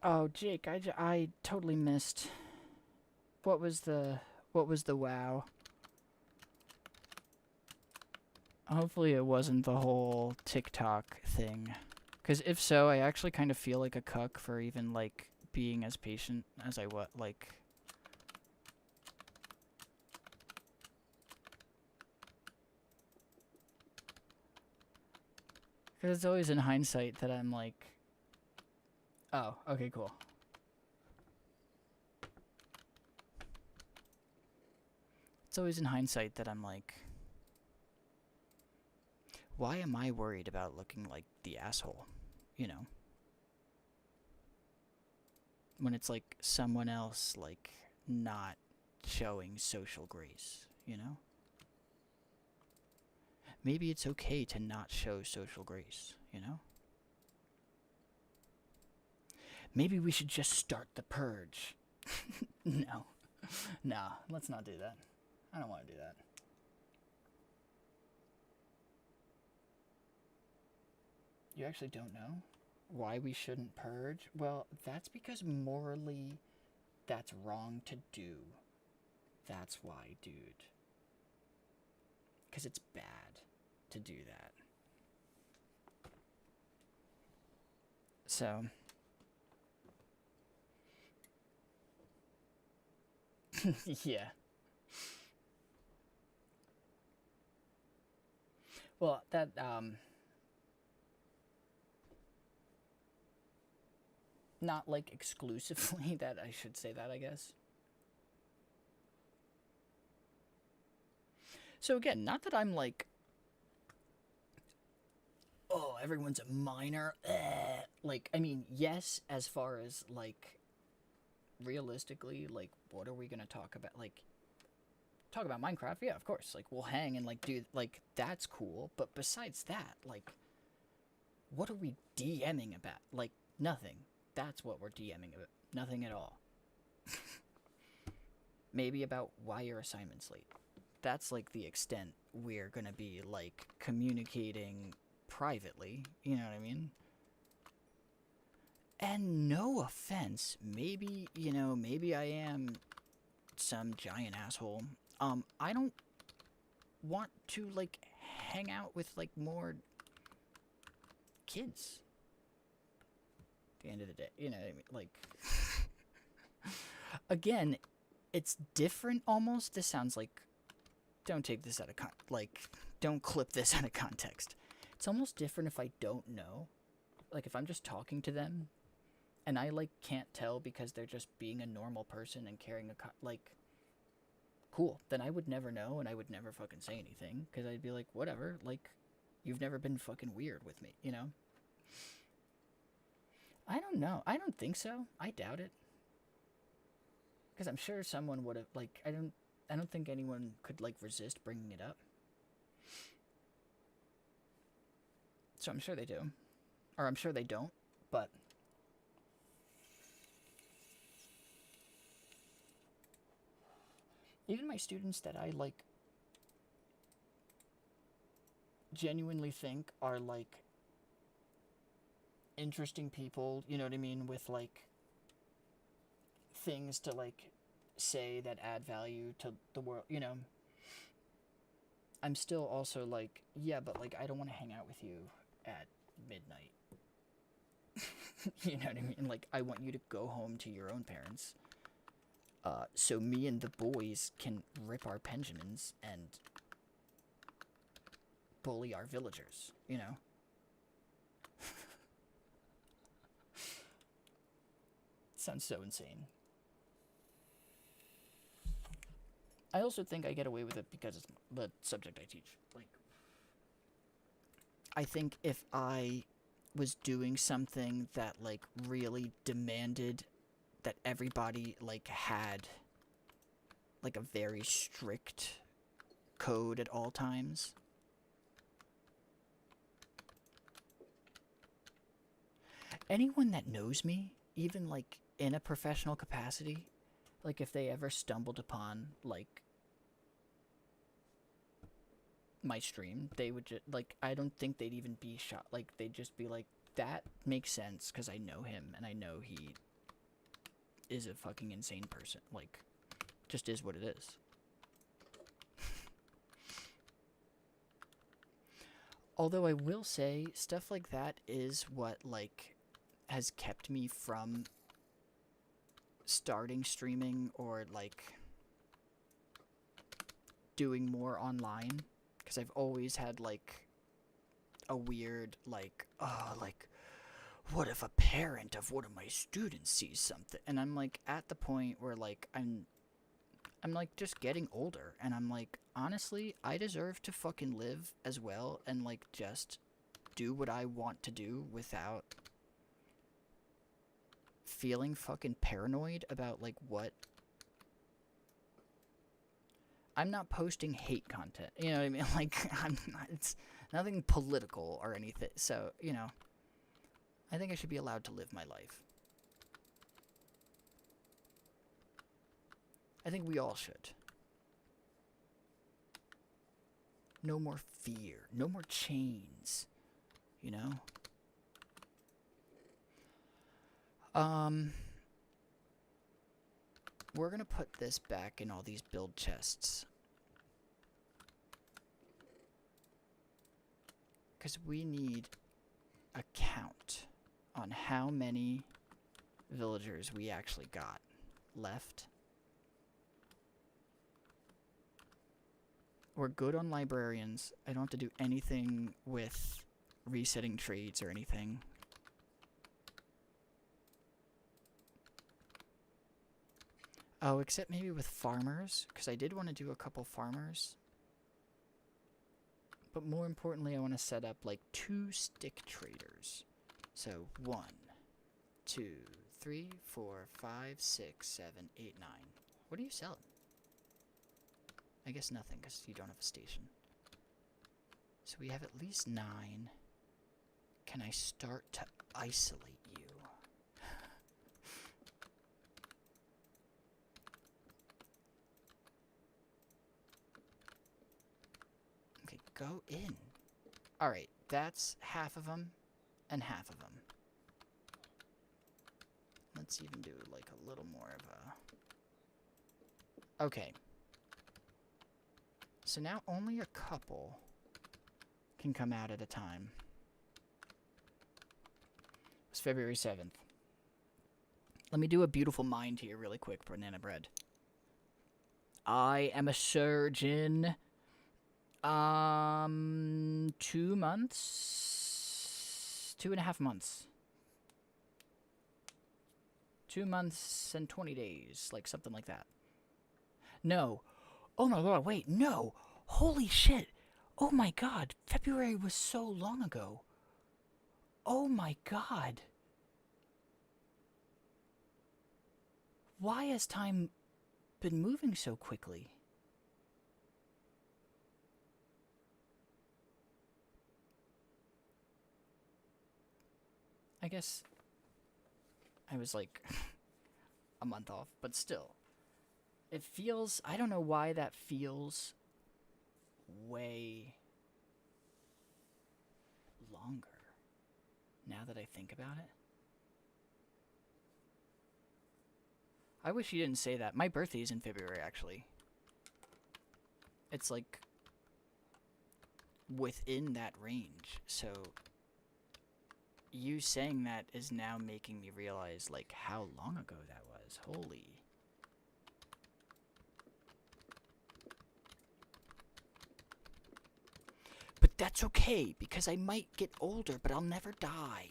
Oh, Jake, I totally missed. What was the wow? Hopefully it wasn't the whole TikTok thing. Because if so, I actually kind of feel like a cuck for even, like, being as patient as I was, like... Because it's always in hindsight that I'm like... Oh, okay, cool. It's always in hindsight that I'm like... Why am I worried about looking like the asshole? You know? When it's like someone else, like, not showing social grace, you know? Maybe it's okay to not show social grace, you know? Maybe we should just start the purge. No. No, let's not do that. I don't want to do that. You actually don't know why we shouldn't purge? Well, that's because morally that's wrong to do. That's why, dude. Because it's bad to do that. So... yeah. Well, that, not, like, exclusively, that I should say that, I guess. So again, not that I'm like, oh, everyone's a minor. Like, I mean, yes, as far as, like, realistically, like, what are we gonna talk about? Like, talk about Minecraft? Yeah, of course. Like, we'll hang and, like, do, like, that's cool. But besides that, like, what are we DMing about? Like, nothing. That's what we're DMing about. Nothing at all. Maybe about why your assignment's late. that's like the extent we're gonna be like communicating privately, you know what I mean? And no offense, maybe, you know, maybe I am some giant asshole. I don't want to like hang out with like more kids. At the end of the day, you know what I mean? Like, again, it's different almost. This sounds like, don't take this out of don't clip this out of context. It's almost different if I don't know. Like, if I'm just talking to them and I like can't tell because they're just being a normal person and carrying like, cool, then I would never know and I would never fucking say anything because I'd be like, whatever, like, you've never been fucking weird with me, you know? I don't know. I don't think so. I doubt it. Because I'm sure someone would have, like, I don't think anyone could, like, resist bringing it up. So I'm sure they do. Or I'm sure they don't, but even my students that I, like, genuinely think are, like, interesting people, you know what I mean, with, like, things to, like, say that add value to the world, you know, I'm still also like, yeah, but, like, I don't want to hang out with you at midnight. You know what I mean? Like, I want you to go home to your own parents. So me and the boys can rip our Benjamins and bully our villagers, you know? Sounds so insane. I also think I get away with it because it's the subject I teach. Like, I think if I was doing something that, like, really demanded that everybody, like, had, like, a very strict code at all times, anyone that knows me, even, like, in a professional capacity, like, if they ever stumbled upon, like, my stream, they would just, like, I don't think they'd even be shocked. Like, they'd just be like, that makes sense, because I know him, and I know he is a fucking insane person. Like, just is what it is. Although I will say, stuff like that is what, like, has kept me from starting streaming or, like, doing more online. Because I've always had, like, a weird, like, oh, like, what if a parent of one of my students sees something? And I'm, like, at the point where, like, I'm like, just getting older. And I'm like, honestly, I deserve to fucking live as well and, like, just do what I want to do without feeling fucking paranoid about, like, what. I'm not posting hate content. You know what I mean? Like, I'm not, it's nothing political or anything. So, you know, I think I should be allowed to live my life. I think we all should. No more fear. No more chains. You know? We're gonna put this back in all these build chests. Because we need a count on how many villagers we actually got left. We're good on librarians. I don't have to do anything with resetting trades or anything. Oh, except maybe with farmers, because I did want to do a couple farmers. But more importantly, I want to set up, like, 2 stick traders. So, 1, 2, 3, 4, 5, 6, 7, 8, 9. What are you selling? I guess nothing, because you don't have a station. So we have at least 9. Can I start to isolate you? go in. Alright, that's half of them and half of them. Let's even do like a little more of a... Okay. So now only a couple can come out at a time. It's February 7th. Let me do a beautiful mind here really quick, Banana Bread. I am a surgeon. 2 months? 2.5 months. 2 months and 20 days, like something like that. No. Oh my god, wait, no. Holy shit. Oh my god, February was so long ago. Oh my god. Why has time been moving so quickly? I guess I was like a month off, but still. It feels, I don't know why that feels way longer now that I think about it. I wish you didn't say that. My birthday is in February, actually. It's like within that range, so you saying that is now making me realize like how long ago that was. Holy. But that's okay, because I might get older, but I'll never die.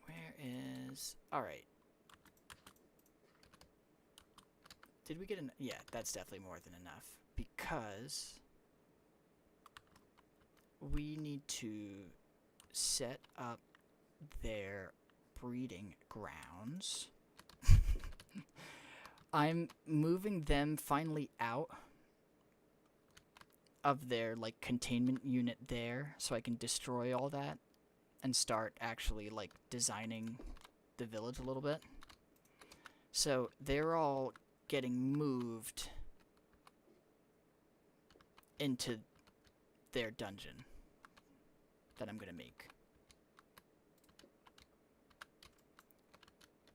Where is... Alright. Did we get an... Yeah, that's definitely more than enough. Because... we need to set up their breeding grounds. I'm moving them finally out of their like containment unit there so I can destroy all that and start actually like designing the village a little bit. So they're all getting moved into their dungeon that I'm gonna make.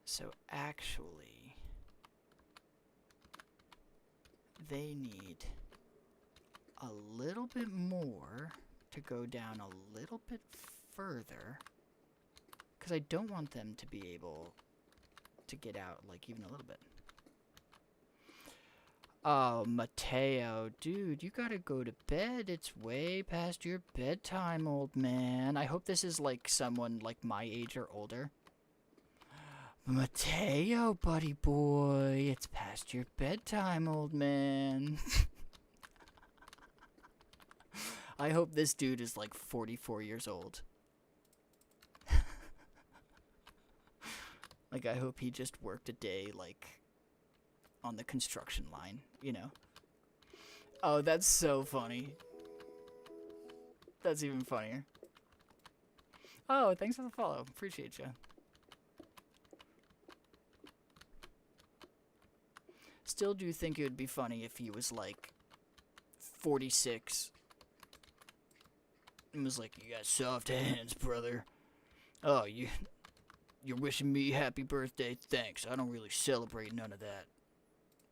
So actually, they need a little bit more to go down a little bit further, because I don't want them to be able to get out like even a little bit. Oh, Mateo, dude, you gotta go to bed. It's way past your bedtime, old man. I hope this is like someone like my age or older. Mateo, buddy boy, it's past your bedtime, old man. I hope this dude is like 44 years old. Like, I hope he just worked a day, like, on the construction line, you know? Oh, that's so funny. That's even funnier. Oh, thanks for the follow. Appreciate you. Still do think it would be funny if he was, like, 46. And was like, you got soft hands, brother. Oh, you're wishing me happy birthday? Thanks. I don't really celebrate none of that.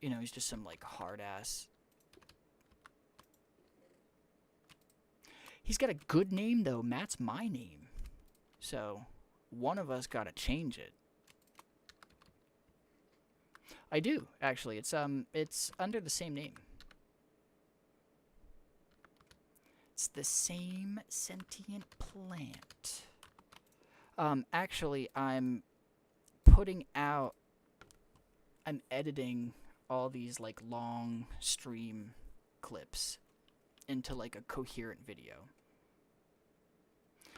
You know, he's just some, like, hard-ass. He's got a good name, though. Matt's my name. So, one of us gotta change it. I do, actually. It's under the same name. It's the same sentient plant. Actually, I'm editing all these, like, long stream clips into, like, a coherent video.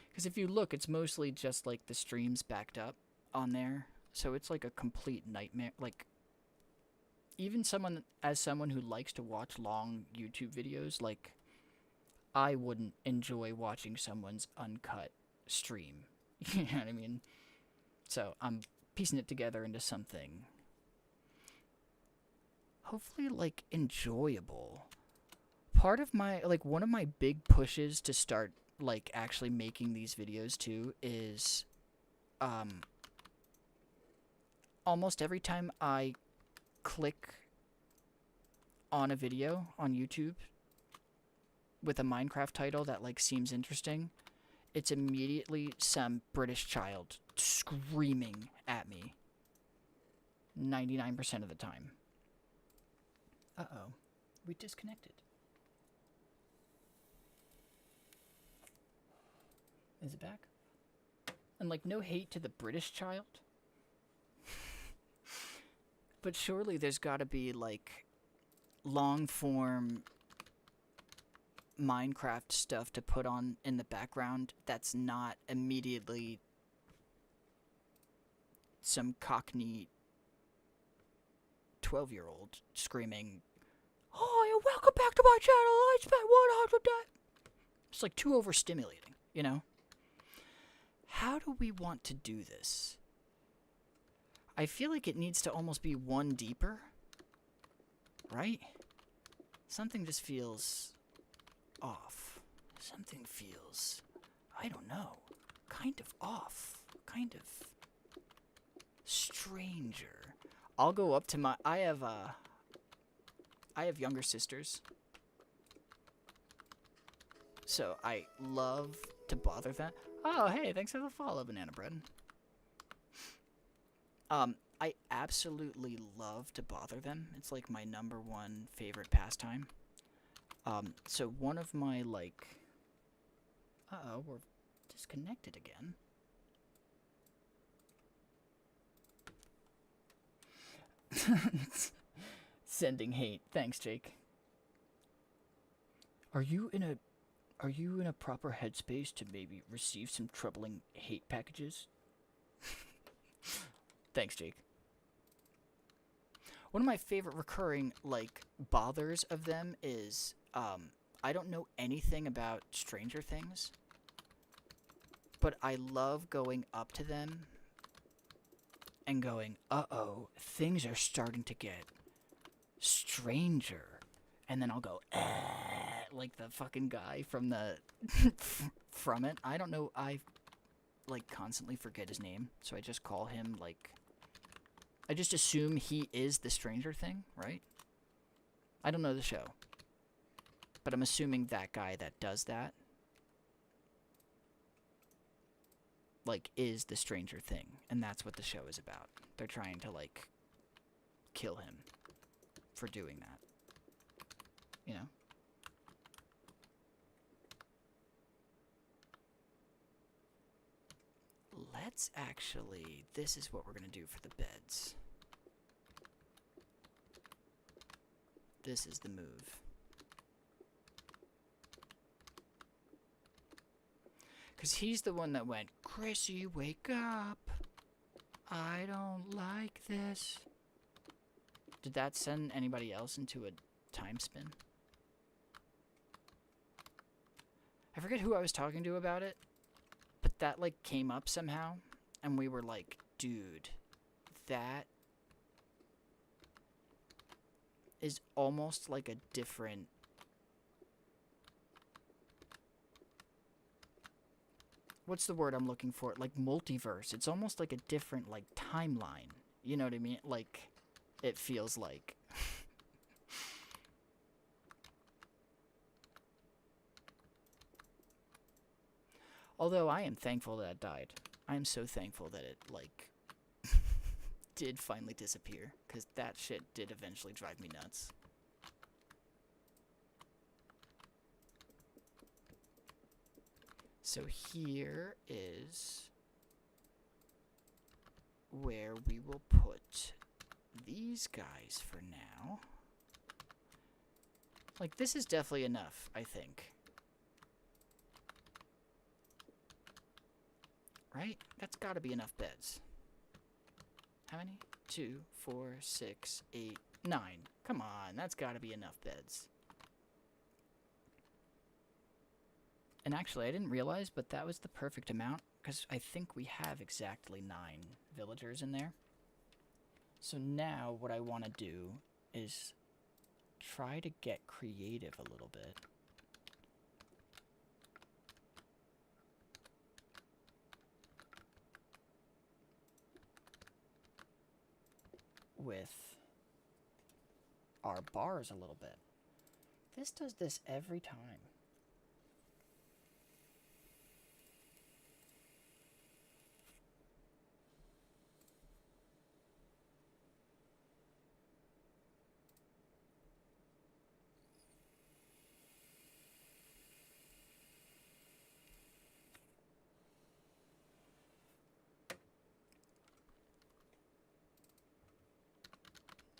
Because if you look, it's mostly just, like, the streams backed up on there. So it's, like, a complete nightmare. Like, even someone who likes to watch long YouTube videos, like, I wouldn't enjoy watching someone's uncut stream. You know what I mean? So I'm piecing it together into something hopefully like enjoyable. Part of my like one of my big pushes to start like actually making these videos too is almost every time I click on a video on YouTube with a Minecraft title that like seems interesting, it's immediately some British child screaming at me 99% of the time. Uh-oh. We disconnected. Is it back? And like no hate to the British child. But surely there's got to be like long form Minecraft stuff to put on in the background that's not immediately some Cockney 12-year-old screaming, "Oh, welcome back to my channel, I spent 100 days." It's like too overstimulating, you know? How do we want to do this? I feel like it needs to almost be one deeper, right? Something just feels off. Something feels, I don't know, kind of off, kind of stranger. I'll go up to my, I have younger sisters, so I love to bother them. Oh, hey, thanks for the follow, Banana Bread. I absolutely love to bother them. It's like my #1 favorite pastime. So one of my, like... Uh-oh, we're disconnected again. Sending hate. Thanks, Jake. Are you in a proper headspace to maybe receive some troubling hate packages? Thanks, Jake. One of my favorite recurring, like, bothers of them is, I don't know anything about Stranger Things, but I love going up to them and going, uh-oh, things are starting to get stranger. And then I'll go, like the fucking guy from the, from it. I don't know, I, like, constantly forget his name, so I just call him, like, I just assume he is the Stranger Thing, right? I don't know the show. But I'm assuming that guy that does that, like, is the Stranger Thing. And that's what the show is about. They're trying to, like, kill him for doing that. You know? Let's actually... This is what we're going to do for the beds. This is the move. Because he's the one that went, "Chrissy, wake up. I don't like this." Did that send anybody else into a time spin? I forget who I was talking to about it, but that, like, came up somehow, and we were like, dude, that is almost like a different... What's the word I'm looking for? Like, multiverse. It's almost like a different, like, timeline. You know what I mean? Like, it feels like. Although I am thankful that it died. I am so thankful that it, like, did finally disappear. Because that shit did eventually drive me nuts. So here is where we will put these guys for now. Like, this is definitely enough, I think. Right? That's gotta be enough beds. How many? 2, 4, 6, 8, 9. Come on, that's gotta be enough beds. And actually, I didn't realize, but that was the perfect amount, because I think we have exactly 9 villagers in there. So now what I want to do is try to get creative a little bit. With our bars a little bit. This does this every time.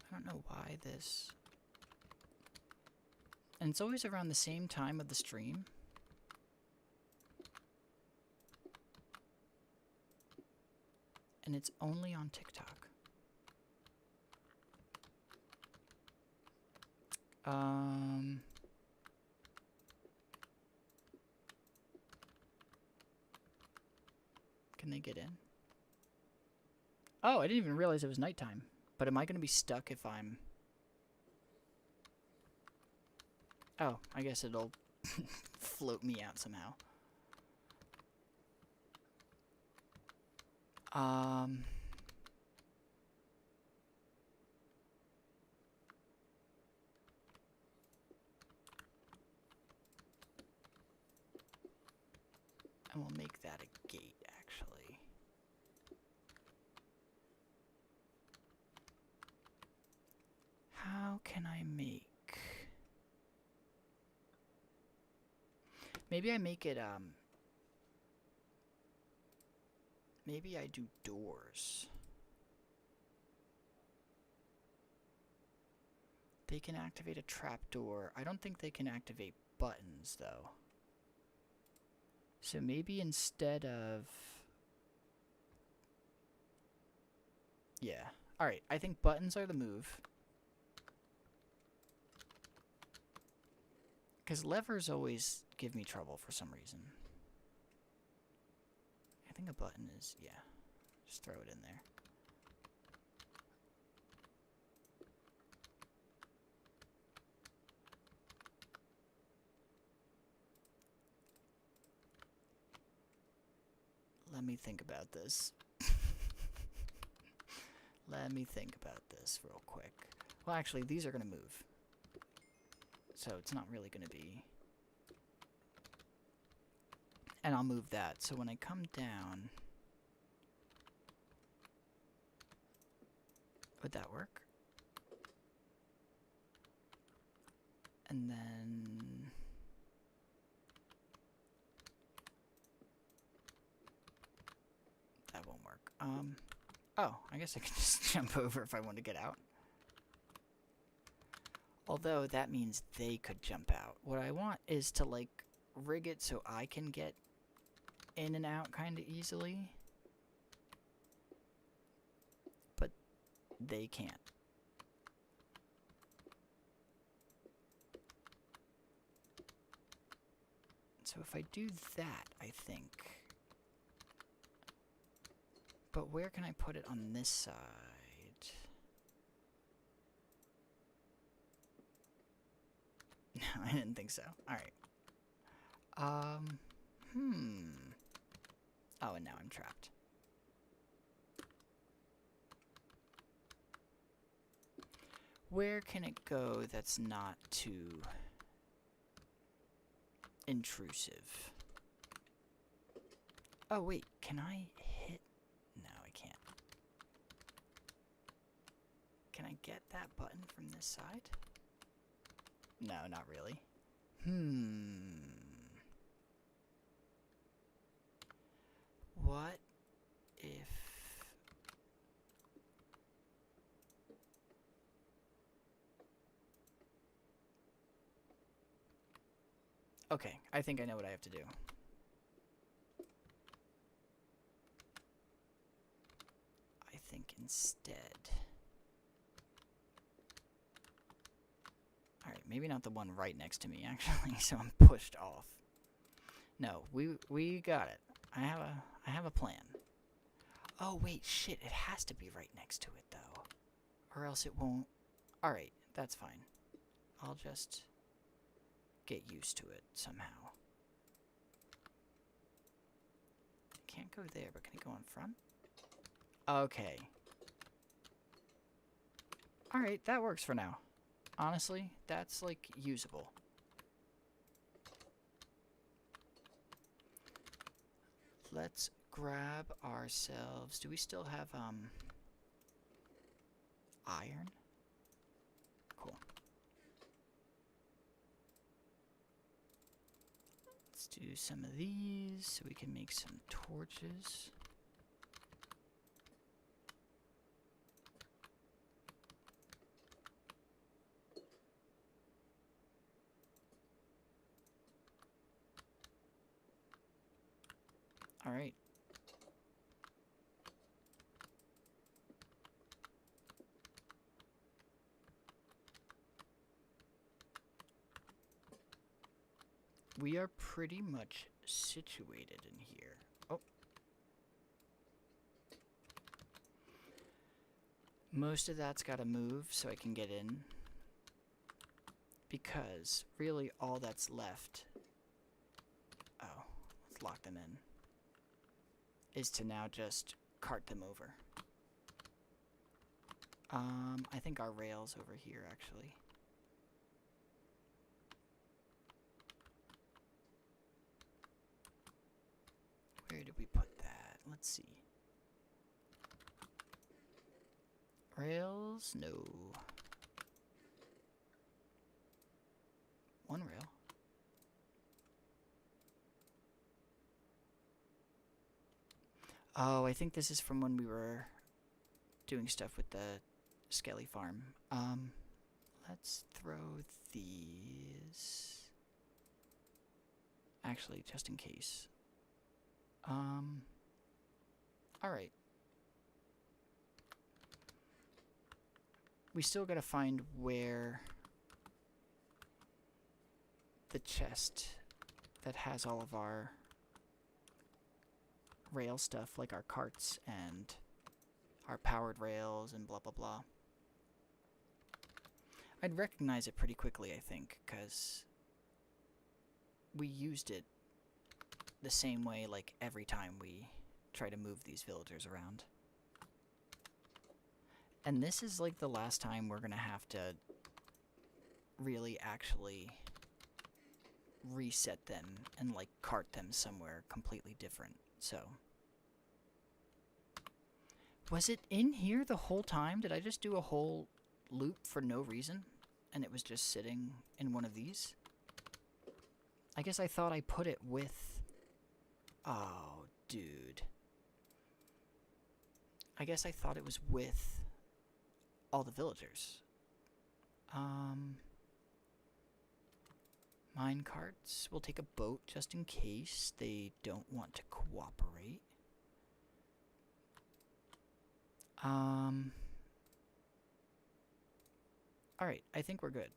I don't know why this... And it's always around the same time of the stream. And it's only on TikTok. Can they get in? Oh, I didn't even realize it was nighttime. But am I going to be stuck if I'm... Oh, I guess it'll float me out somehow. And we'll make that a gate, actually. How can I make... Maybe I make it, maybe I do doors. They can activate a trapdoor. I don't think they can activate buttons, though. So maybe instead of... Yeah. Alright, I think buttons are the move. Because levers always give me trouble for some reason. I think a button is... Yeah. Just throw it in there. Let me think about this. Let me think about this real quick. Well, actually, these are going to move. So it's not really going to be... And I'll move that. So when I come down... Would that work? And then... That won't work. Oh, I guess I can just jump over if I want to get out. Although, that means they could jump out. What I want is to, like, rig it so I can get in and out kind of easily. But they can't. So if I do that, I think... But where can I put it on this side? No, I didn't think so. Alright. Oh, and now I'm trapped. Where can it go that's not too intrusive? Oh, wait. Can I hit... No, I can't. Can I get that button from this side? No, not really. What if... Okay, I think I know what I have to do. I think instead... Alright, maybe not the one right next to me, actually, so I'm pushed off. No, we got it. I have a plan. Oh wait, shit, it has to be right next to it though. Or else it won't. Alright, that's fine. I'll just get used to it somehow. Can't go there, but can it go in front? Okay. Alright, that works for now. Honestly, that's like usable. Let's grab ourselves. Do we still have iron? Cool. Let's do some of these so we can make some torches. All right. We are pretty much situated in here. Oh. Most of that's got to move so I can get in. Because really all that's left... Oh, let's lock them in. Is to now just cart them over. I think our rail's over here, actually. Where did we put that? Let's see. Rails? No. One rail. Oh, I think this is from when we were doing stuff with the Skelly farm. Let's throw these. Actually, just in case. Alright. We still gotta find where the chest that has all of our rail stuff, like our carts and our powered rails and blah blah blah. I'd recognize it pretty quickly, I think, because we used it the same way like every time we try to move these villagers around. And this is like the last time we're gonna have to really actually reset them and like cart them somewhere completely different. So, was it in here the whole time? Did I just do a whole loop for no reason and it was just sitting in one of these? I guess I thought I put it with... Oh, dude. I guess I thought it was with all the villagers. Mine carts. We'll take a boat just in case they don't want to cooperate. Alright, I think we're good.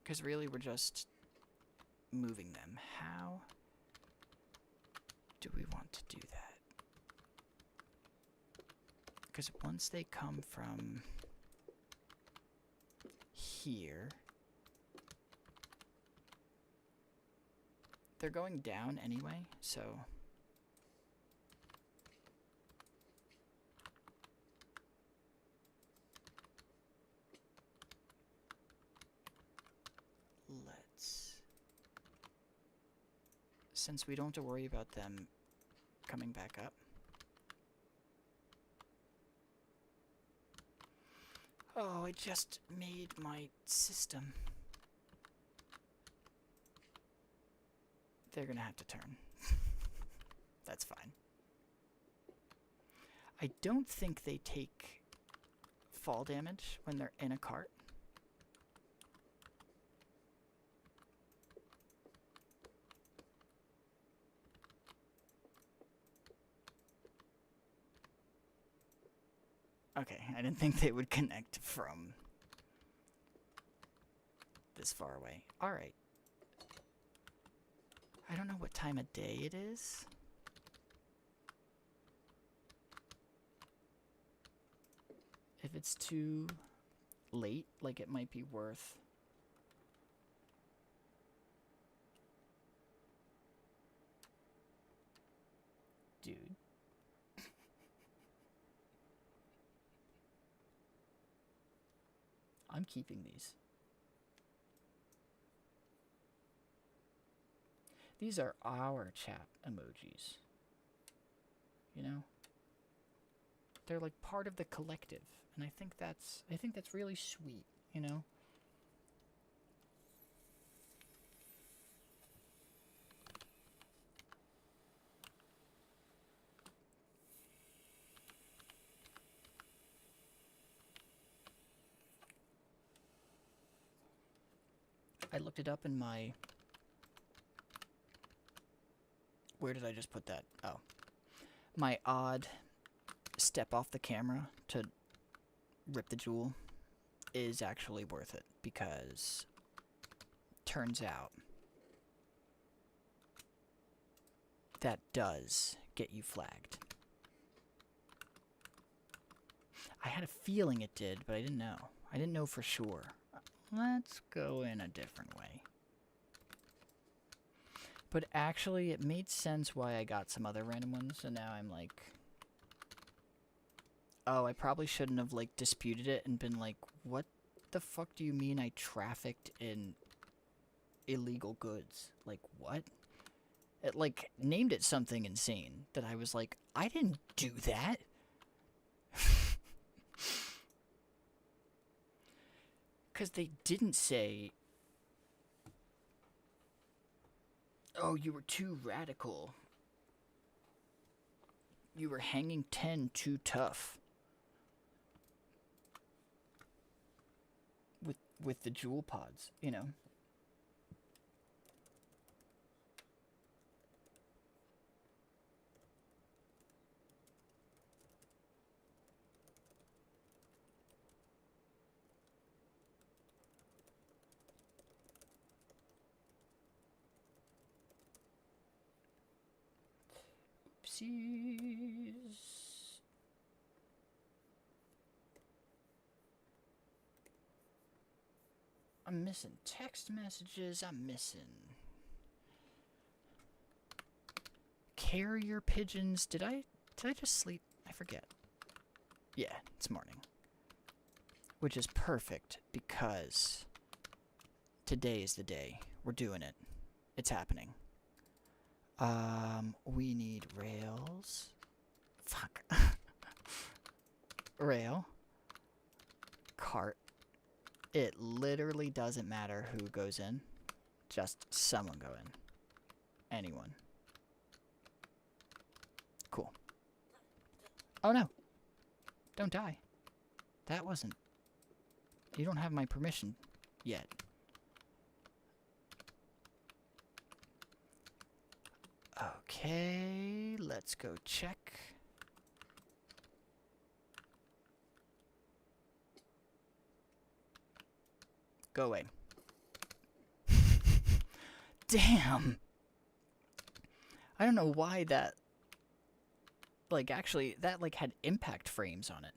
Because really we're just moving them. How do we want to do that? Because once they come from here, they're going down anyway, so... Since we don't have to worry about them coming back up. Oh, I just made my system. They're gonna have to turn. That's fine. I don't think they take fall damage when they're in a cart. Okay, I didn't think they would connect from this far away. Alright. I don't know what time of day it is. If it's too late, like it might be worth... Dude. I'm keeping these. These are our chat emojis. You know? They're like part of the collective, and I think that's really sweet, you know? I looked it up in my... Where did I just put that? Oh. My odd step off the camera to rip the jewel is actually worth it, because turns out that does get you flagged. I had a feeling it did, but I didn't know. I didn't know for sure. Let's go in a different way. But actually, it made sense why I got some other random ones, and now I'm like... Oh, I probably shouldn't have, like, disputed it and been like, what the fuck do you mean I trafficked in illegal goods? Like, what? It, like, named it something insane that I was like, I didn't do that. Because they didn't say, oh, you were too radical. You were hanging 10 too tough. With the jewel pods, you know? Oopsies. I'm missing text messages. I'm missing carrier pigeons. Did I just sleep? I forget. Yeah, it's morning. Which is perfect because today is the day. We're doing it. It's happening. We need rails. Fuck. Rail. Cart. It literally doesn't matter who goes in. Just someone go in. Anyone. Cool. Oh no. Don't die. That wasn't... You don't have my permission yet. Okay, let's go check. Go away. Damn. I don't know why that... Like, actually, that, like, had impact frames on it.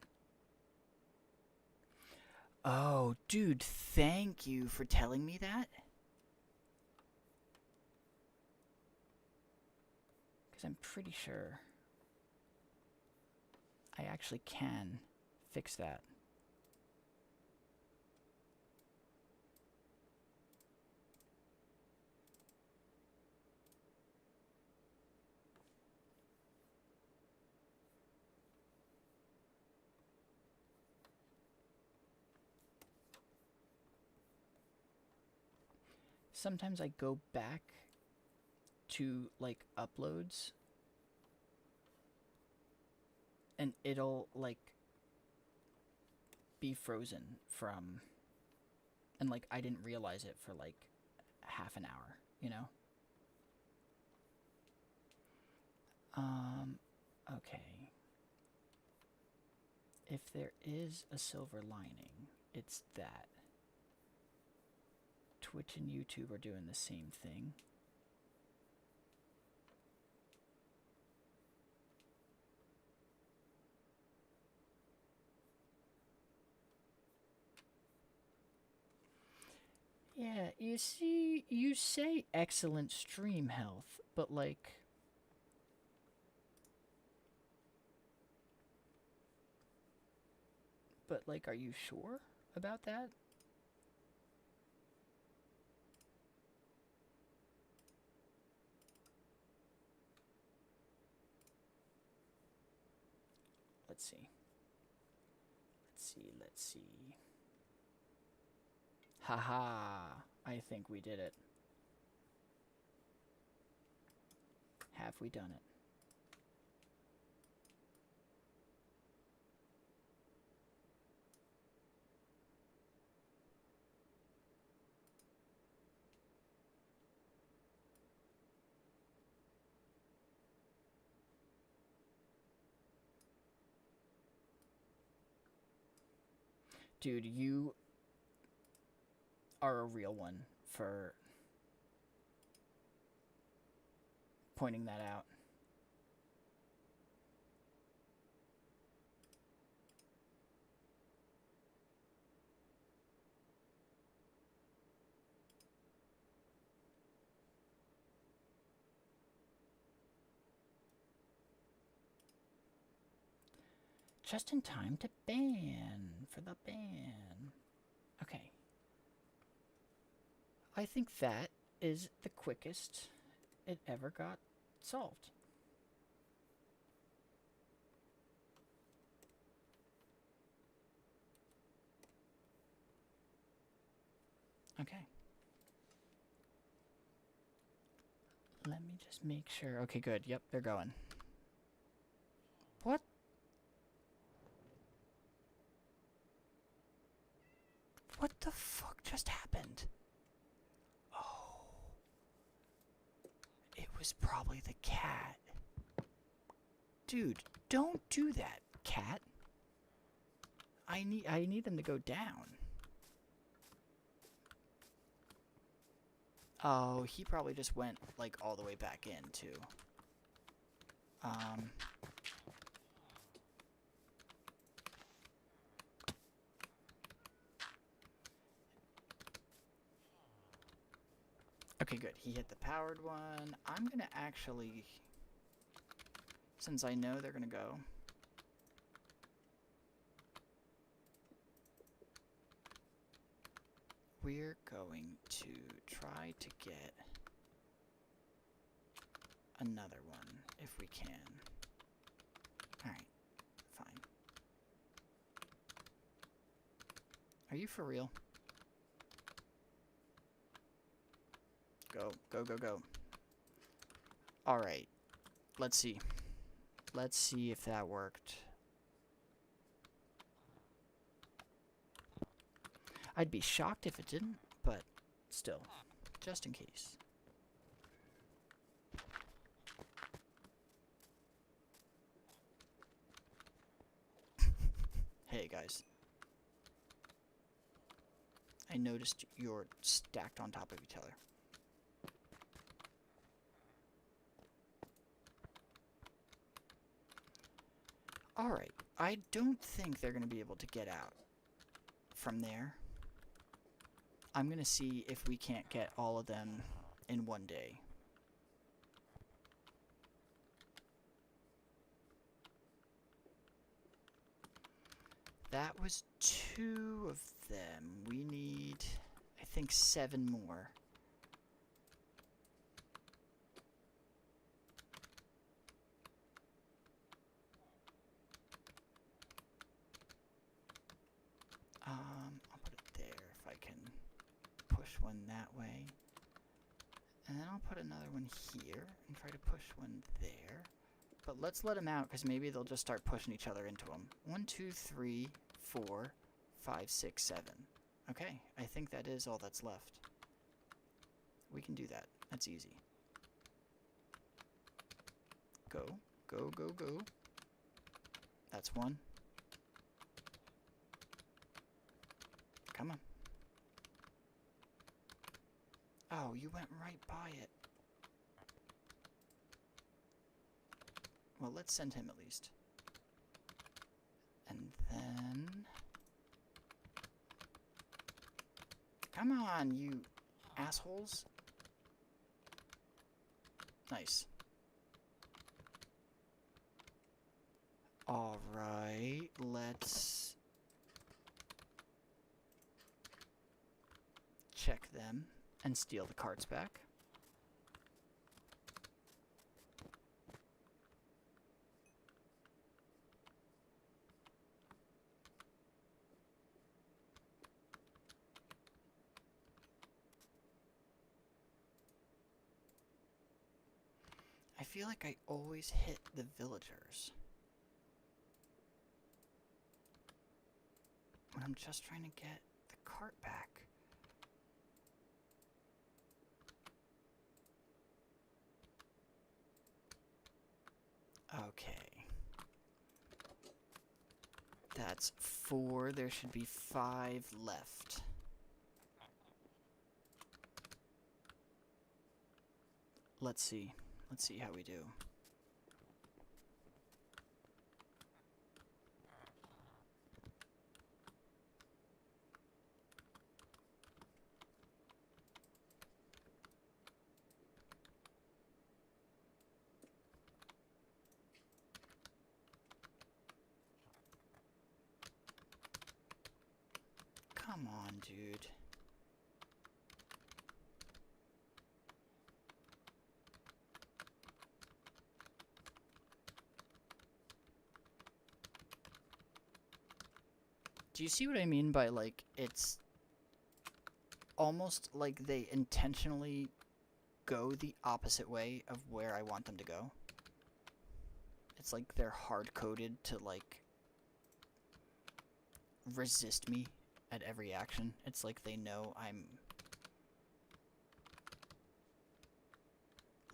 Oh, dude, thank you for telling me that. Because I'm pretty sure I actually can fix that. Sometimes I go back to, like, uploads, and it'll, like, be frozen from, and, like, I didn't realize it for, like, half an hour, you know? Okay. If there is a silver lining, it's that Twitch and YouTube are doing the same thing. you see, you say excellent stream health, but like... But like, are you sure about that? Let's see. Let's see. Haha, I think we did it. Have we done it? Dude, you are a real one for pointing that out. Just in time to ban for the ban. Okay. I think that is the quickest it ever got solved. Okay. Let me just make sure. Okay, good. Yep, they're going. What? What the fuck just happened? Oh. It was probably the cat. Dude, don't do that, cat. I need them to go down. Oh, he probably just went, like, all the way back in, too. Okay, good. He hit the powered one. I'm gonna actually... Since I know they're gonna go... We're going to try to get another one, if we can. Alright, fine. Are you for real? Go, go, go, go. Alright, let's see. Let's see if that worked. I'd be shocked if it didn't, but still, just in case. Hey guys. I noticed you're stacked on top of each other. Alright, I don't think they're going to be able to get out from there. I'm going to see if we can't get all of them in one day. That was 2 of them. We need, I think, 7 more. I'll put it there if I can push one that way. And then I'll put another one here and try to push one there. But let's let them out, because maybe they'll just start pushing each other into them. 1, 2, 3, 4, 5, 6, 7. Okay, I think that is all that's left. We can do that. That's easy. Go, go, go, go. That's 1. Come on. Oh, you went right by it. Well, let's send him at least. And then... Come on, you... assholes. Nice. Alright, let's check them and steal the cards back. I feel like I always hit the villagers when I'm just trying to get the cart back. Okay. That's 4. There should be 5 left. Let's see. Let's see how we do. Come on, dude. Do you see what I mean by, like, it's almost like they intentionally go the opposite way of where I want them to go? It's like they're hard-coded to, like, resist me at every action. It's like they know I'm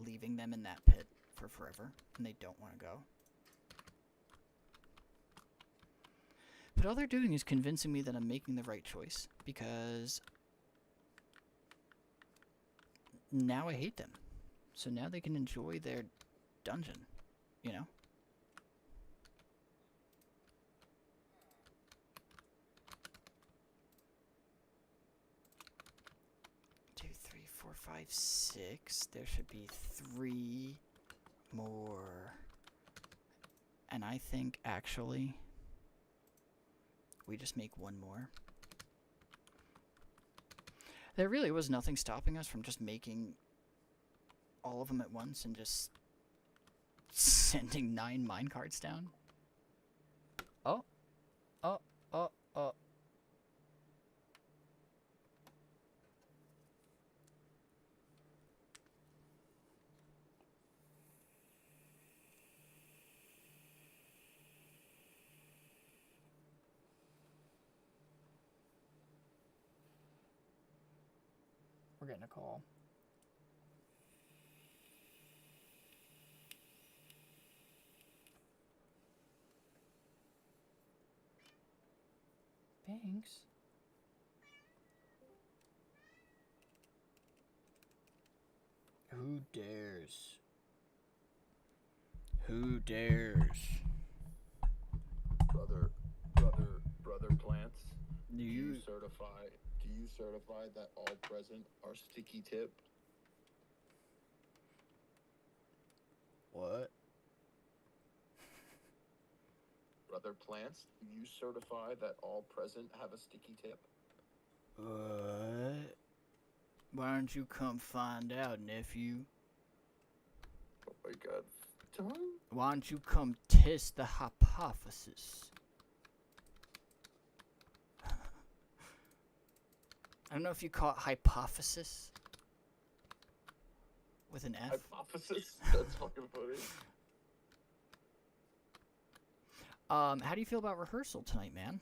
leaving them in that pit for forever, and they don't want to go. But all they're doing is convincing me that I'm making the right choice, because now I hate them. So now they can enjoy their dungeon, you know? Two, three, four, five, 6. There should be 3 more. And I think, actually, we just make 1 more. There really was nothing stopping us from just making all of them at once and just sending 9 minecarts down. Oh. Oh. Oh. Oh. We're getting a call. Thanks. Who dares? Who dares? Brother plants. Do you certify that all present are sticky tipped? What? Brother plants, do you certify that all present have a sticky tip? What? Why don't you come find out, nephew? Oh my god. Tom? Why don't you come test the hypothesis? I don't know if you call it hypothesis with an F. Hypothesis? That's fucking funny. How do you feel about rehearsal tonight, man?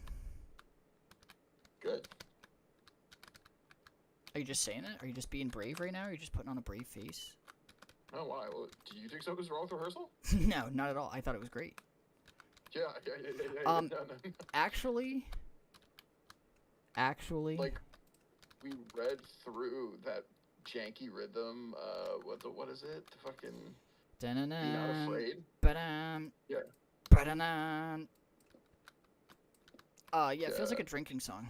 Good. Are you just saying it? Are you just being brave right now? Or are you just putting on a brave face? Oh, why? Well, do you think something's wrong with rehearsal? No, not at all. I thought it was great. Yeah. No. Actually, like, we read through that janky rhythm. What is it? The fucking. Be Not Afraid. Yeah. Yeah, it feels like a drinking song.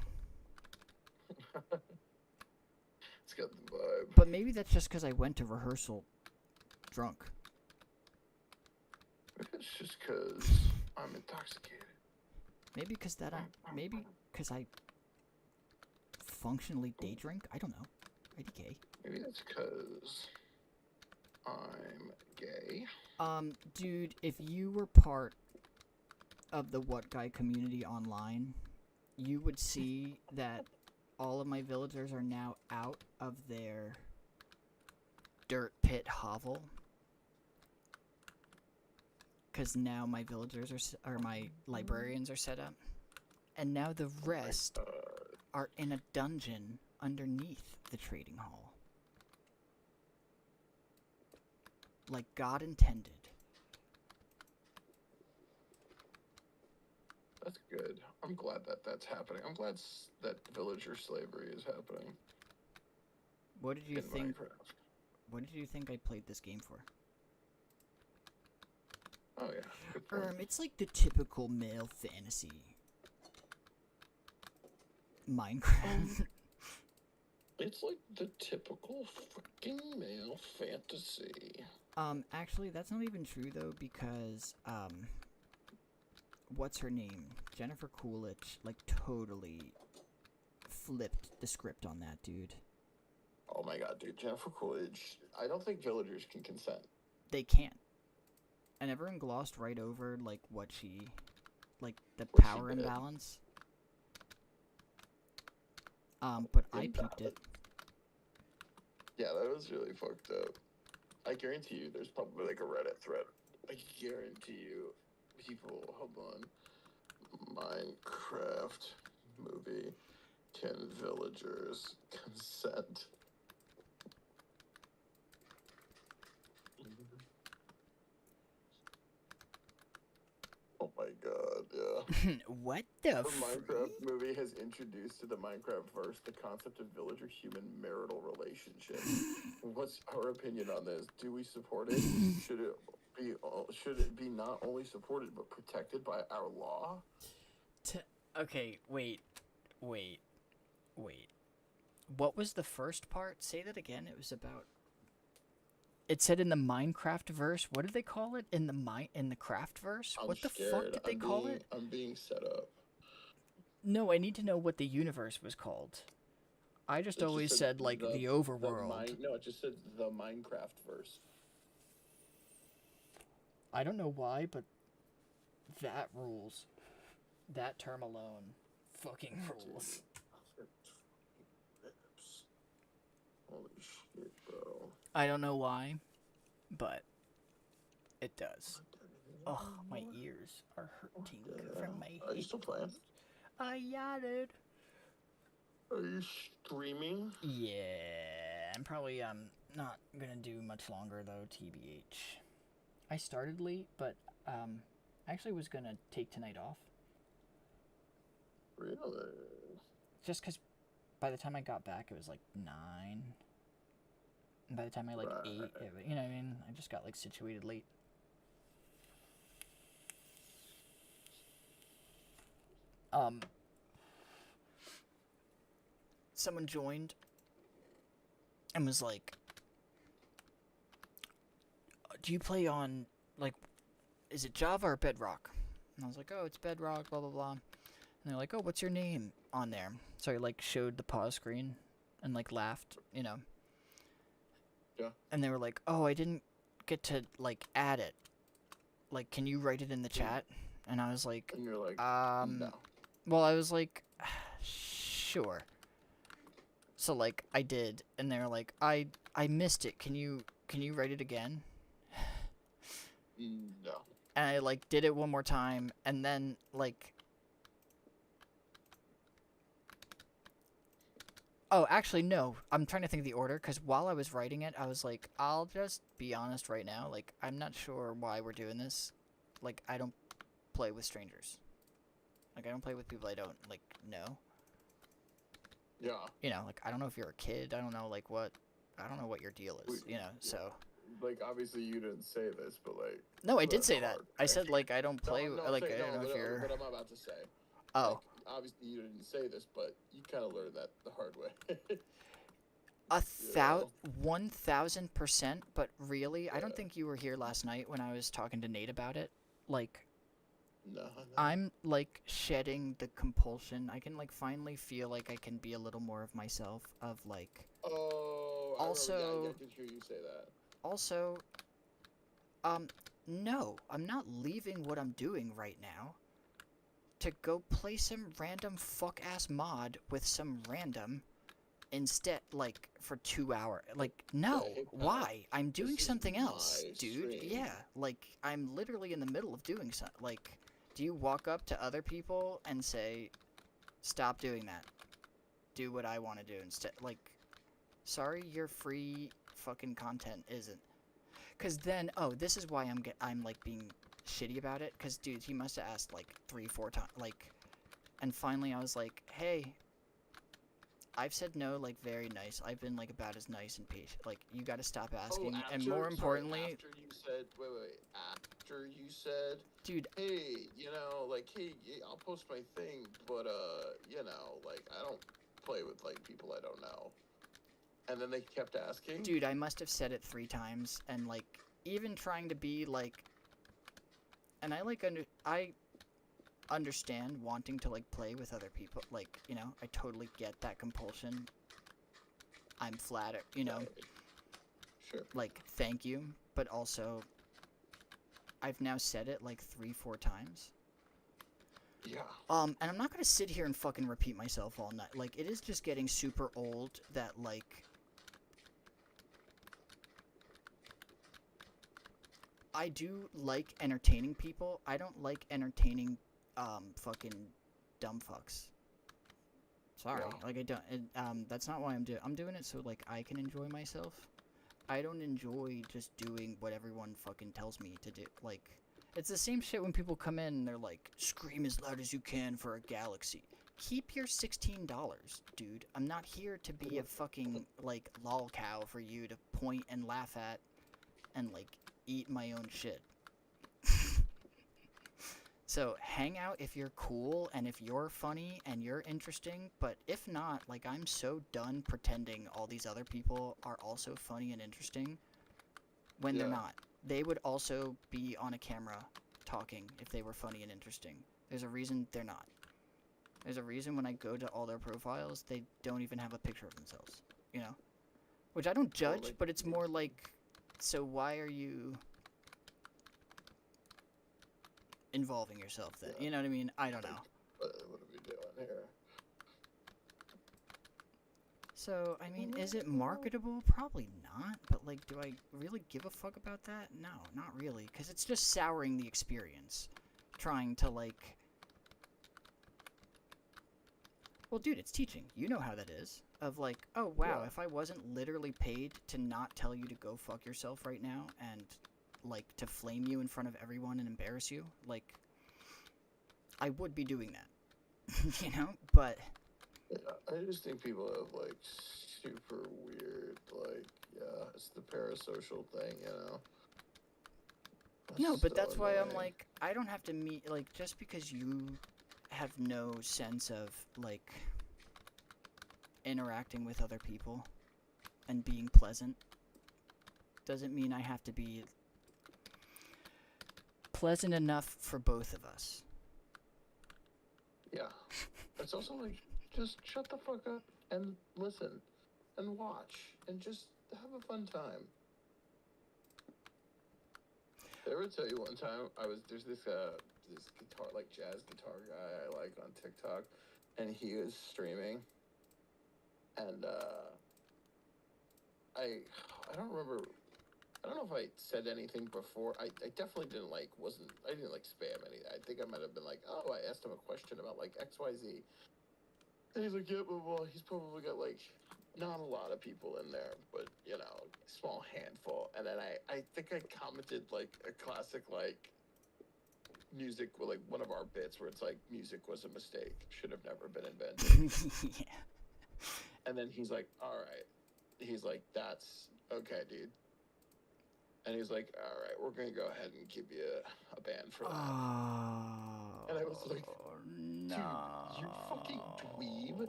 It's got the vibe. But maybe that's just because I went to rehearsal drunk. Maybe it's just because I'm intoxicated. Maybe because I functionally day drink. I don't know. IDK. Maybe that's because I'm gay. Dude, if you were part of the What Guy community online, you would see that all of my villagers are now out of their dirt pit hovel. Because now my villagers or my librarians are set up. And now the rest are in a dungeon underneath the trading hall. Like God intended. That's good. I'm glad that that's happening. I'm glad that villager slavery is happening. What did you think? Minecraft. What did you think I played this game for? Oh yeah. It's like the typical male fantasy. Minecraft. It's like the typical freaking male fantasy. Actually, that's not even true though, because what's her name? Jennifer Coolidge, like, totally flipped the script on that, dude. Oh my god, dude, Jennifer Coolidge. I don't think villagers can consent. They can't. And everyone glossed right over, like, what the power imbalance. But I peeped it. Yeah, that was really fucked up. I guarantee you there's probably, like, a Reddit thread. I guarantee you people, hold on. Minecraft movie. Can villagers consent? Oh my god, yeah. What the Minecraft movie has introduced to the Minecraft verse the concept of villager-human marital relationship. What's our opinion on this? Do we support it? Should it be not only supported but protected by our law? Okay, wait. What was the first part? Say that again. It was about. It said in the Minecraft verse. What did they call it in the craft verse? What the fuck did they call it? I'm being set up. No, I need to know what the universe was called. I just always said like the overworld. No, it just said the Minecraft verse. I don't know why, but that rules. That term alone fucking rules. Holy shit, bro. I don't know why, but it does. Oh, my ears are hurting from my head. Are you still playing? I got it. Are you streaming? Yeah, I'm probably not gonna do much longer though, TBH. I started late, but I actually was gonna take tonight off. Really? Just because by the time I got back, it was like 9. And by the time I ate, you know what I mean? I just got like situated late. Someone joined and was like, do you play on, like, is it Java or Bedrock? And I was like, oh, it's Bedrock, blah, blah, blah. And they're like, oh, what's your name on there? So I, like, showed the pause screen and, like, laughed, you know. Yeah. And they were like, oh, I didn't get to, like, add it. Like, can you write it in the chat? And I was like, and you're like, no. Well, I was like, sure. So, like, I did, and they were like, I missed it. Can you write it again? No. And I, like, did it one more time, and then, like... Oh, actually, no. I'm trying to think of the order, because while I was writing it, I was like, I'll just be honest right now. Like, I'm not sure why we're doing this. Like, I don't play with strangers. Like, I don't play with people I don't, like, know. Yeah. You know, like, I don't know if you're a kid. I don't know, like, what... I don't know what your deal is, you know, so... Like, obviously you didn't say this, but, like... No, I did say that. I said, like, I don't play... No, like, I don't know if you're... What I'm about to say. Oh. Like, obviously you didn't say this, but you kind of learned that the hard way. know? 1000%. But really, I don't Yeah. think you were here last night when I was talking to Nate about it. Like, No, no. I'm like shedding the compulsion. I can like finally feel like I can be a little more of myself. Of like, Oh, I remember. Yeah, yeah, also, I did hear you say that. also, um, no, I'm not leaving what I'm doing right now to go play some random fuck ass mod with some random instead, like, for 2 hours. Like, no, Hey, pal, why? I'm doing this is something else, my dude. stream. Yeah, like, I'm literally in the middle of doing something. Like, do you walk up to other people and say, stop doing that? Do what I want to do instead? Like, sorry, your free fucking content isn't. Cause then, oh, this is why I'm like being shitty about it. Cause dude, he must have asked like 3, 4 times, like, and finally I was like, hey, I've said no, like, very nice. I've been like about as nice and patient. Like, you got to stop Oh, asking, and after, more sorry, importantly, after you said, wait, after you said, dude, hey, like, hey, yeah, I'll post my thing, but, like, I don't play with, like, people I don't know. And then they kept asking? I must have said it 3 times, and like, even trying to be like, and I understand wanting to like play with other people. Like, I totally get that compulsion. I'm flattered, Right. Sure. like, thank you, but also, I've now said it like 3, 4 times. Yeah. And I'm not gonna sit here and fucking repeat myself all night. Like, it is just getting super old that, like, I do like entertaining people. I don't like entertaining, fucking dumb fucks. Sorry. Yeah. Like, I don't, that's not why I'm doing it so, like, I can enjoy myself. I don't enjoy just doing what everyone fucking tells me to do. Like, it's the same shit when people come in and they're like, scream as loud as you can for a galaxy. Keep your $16, dude. I'm not here to be a fucking, like, lol cow for you to point and laugh at and, like, eat my own shit. So, hang out if you're cool and if you're funny and you're interesting, but if not, like, I'm so done pretending all these other people are also funny and interesting when they're Yeah. not. They would also be on a camera talking if they were funny and interesting. There's a reason they're not. There's a reason when I go to all their profiles, they don't even have a picture of themselves, you know? Which I don't judge, like, but it's more like, so why are you involving yourself then? yeah. You know what I mean? I don't know. What are we doing here? So, I mean, is it marketable? Probably not, but, like, do I really give a fuck about that? No, not really, because it's just souring the experience. Trying to, like... Well, dude, it's teaching. You know how that is. Of, like, oh, wow, Yeah. if I wasn't literally paid to not tell you to go fuck yourself right now, and, like, to flame you in front of everyone and embarrass you, like, I would be doing that. You know? But... Yeah, I just think people have, like, super weird, like, yeah, it's the parasocial thing, No, but so that's why I'm annoying. like, I don't have to meet, like, just because you have no sense of, like, interacting with other people and being pleasant doesn't mean I have to be pleasant enough for both of us. Yeah. It's also like, just shut the fuck up and listen and watch and just have a fun time. Did I ever tell you one time there's this guitar, like, jazz guitar guy I like on TikTok, and he was streaming, and I don't remember. I don't know if I said anything before. I definitely didn't I didn't like spam anything. I think I might have been like, oh, I asked him a question about like XYZ. And he's like, yeah, well, he's probably got like not a lot of people in there, but small handful. And then I think I commented like a classic like music, like one of our bits where it's like music was a mistake, should have never been invented. Yeah. And then he's like, all right. He's like, that's okay, dude. And he's like, all right, we're going to go ahead and give you a ban for that. Oh, And I was like, no. dude, you fucking dweeb.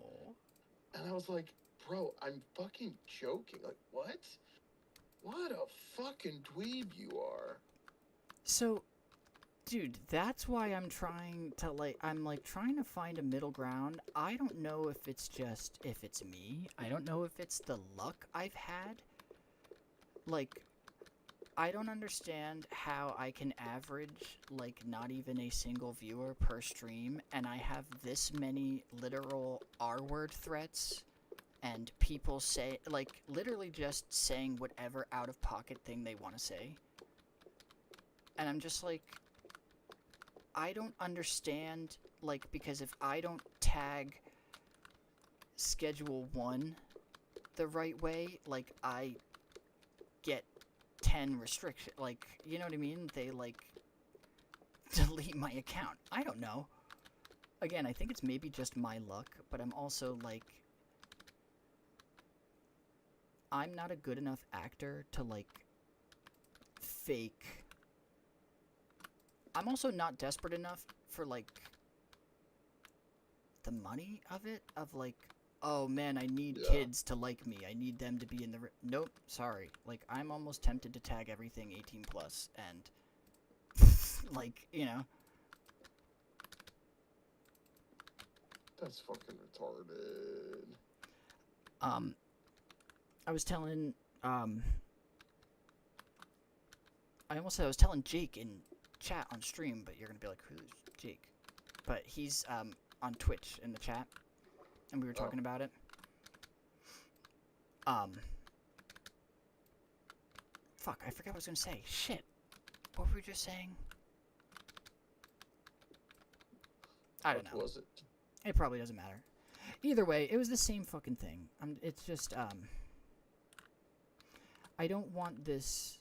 And I was like, bro, I'm fucking joking. Like, what? What a fucking dweeb you are. So, dude, that's why I'm trying to, like, trying to find a middle ground. I don't know if it's me. I don't know if it's the luck I've had. Like, I don't understand how I can average, like, not even a single viewer per stream, and I have this many literal R-word threats, and people say, like, literally just saying whatever out-of-pocket thing they want to say. And I'm just like, I don't understand, like, because if I don't tag Schedule 1 the right way, like, I get 10 restriction, like, you know what I mean? They, like, delete my account. I don't know. Again, I think it's maybe just my luck, but I'm also, like, I'm not a good enough actor to, like, fake. I'm also not desperate enough for, like, the money of it, of, like, oh man, I need kids to like me. I need them to be in the. Nope, sorry. Like, I'm almost tempted to tag everything 18 plus, and like, you know. That's fucking retarded. I was telling I almost said I was telling Jake in chat on stream, but you're gonna be like, who's Jake? But he's on Twitch in the chat, and we were talking about it. Fuck, I forgot what I was gonna say. Shit. What were we just saying? I don't know. What was it? It probably doesn't matter. Either way, it was the same fucking thing. It's just, I don't want this...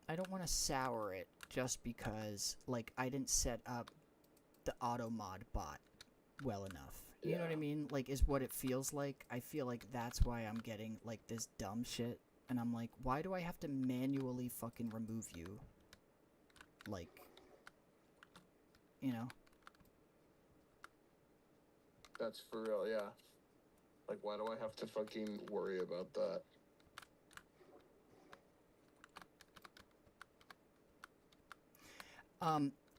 I don't want to sour it just because, like, I didn't set up the auto mod bot well enough. You know what I mean? Like, is what it feels like. I feel like that's why I'm getting, like, this dumb shit. And I'm like, why do I have to manually fucking remove you? Like, you know? That's for real, yeah. Like, why do I have to fucking worry about that?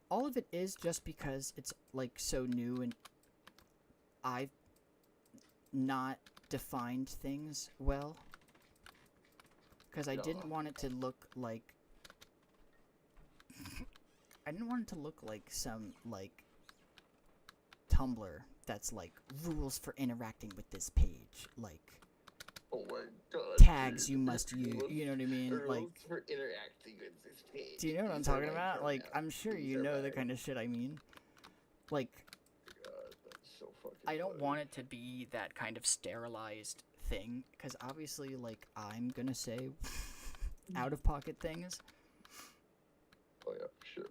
All of it is just because it's, like, so new and I've not defined things well. Because I didn't want it to look like... I didn't want it to look like some, like, Tumblr that's, like, rules for interacting with this page. Like, oh my god, tags dude. You must use, you know what I mean? Rules like, for interacting with this page. Do you know what I'm talking about? Like, I'm sure you know the kind of shit I mean. Like, God, that's so fucking I don't funny. want it to be that kind of sterilized thing, because obviously, like, I'm gonna say out-of-pocket things. Oh yeah, sure.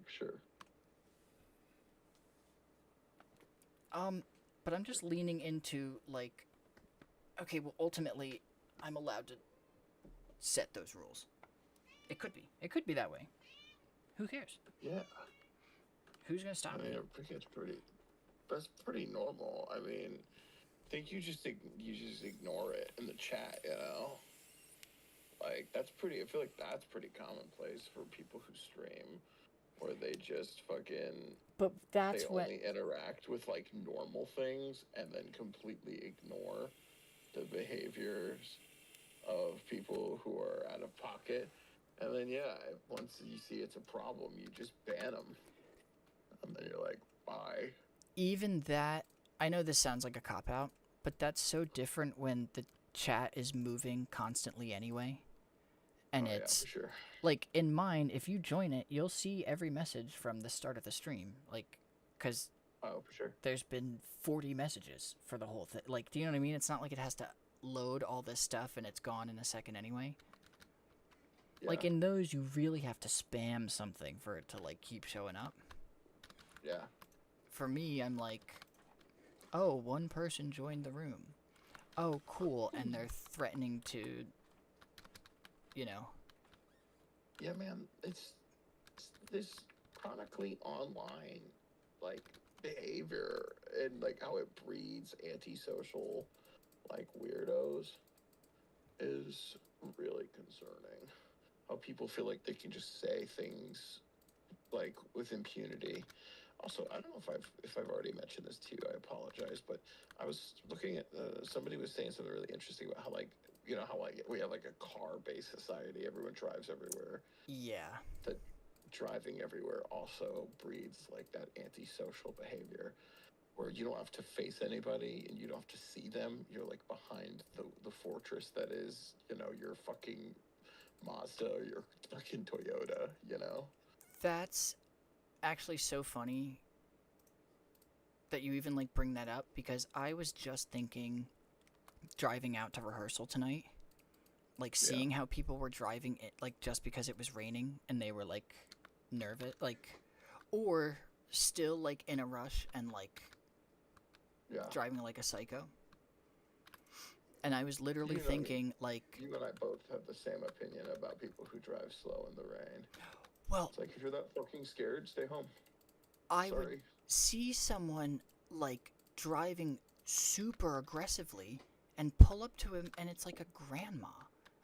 But I'm just leaning into, like, okay, well, ultimately, I'm allowed to set those rules. It could be. It could be that way. Who cares? Yeah. Who's gonna stop me? I think that's pretty normal. I mean, I think you just ignore it in the chat, you know? Like, I feel like that's pretty commonplace for people who stream, where they just fucking... But that's they only interact with, like, normal things and then completely ignore the behaviors of people who are out of pocket. And then, yeah, once you see it's a problem, you just ban them. And then you're like, bye. Even that, I know this sounds like a cop-out, but that's so different when the chat is moving constantly anyway. And it's, yeah, for sure. Like, in mine, if you join it, you'll see every message from the start of the stream. Like, because for sure. There's been 40 messages for the whole thing. Like, do you know what I mean? It's not like it has to load all this stuff and it's gone in a second anyway. Yeah. Like, in those, you really have to spam something for it to, like, keep showing up. Yeah. For me, I'm like, oh, one person joined the room. Oh, cool. And they're threatening to, you know. Yeah, man, it's this chronically online, like, behavior and, like, how it breeds antisocial like weirdos is really concerning. How people feel like they can just say things like with impunity. Also, I don't know if I've already mentioned this to you. I apologize, but I was looking at somebody was saying something really interesting about how like how like we have like a car-based society. Everyone drives everywhere. Yeah. That driving everywhere also breeds like that antisocial behavior where you don't have to face anybody and you don't have to see them. You're like behind the fortress that is your fucking Mazda or your fucking Toyota. That's actually so funny that you even like bring that up, because I was just thinking, driving out to rehearsal tonight, like seeing how people were driving it, like just because it was raining and they were like nervous, like, or still like in a rush and like driving like a psycho. And I was literally thinking, like, you and I both have the same opinion about people who drive slow in the rain. Well, it's like, if you're that fucking scared, stay home. I would see someone like driving super aggressively and pull up to him, and it's like a grandma.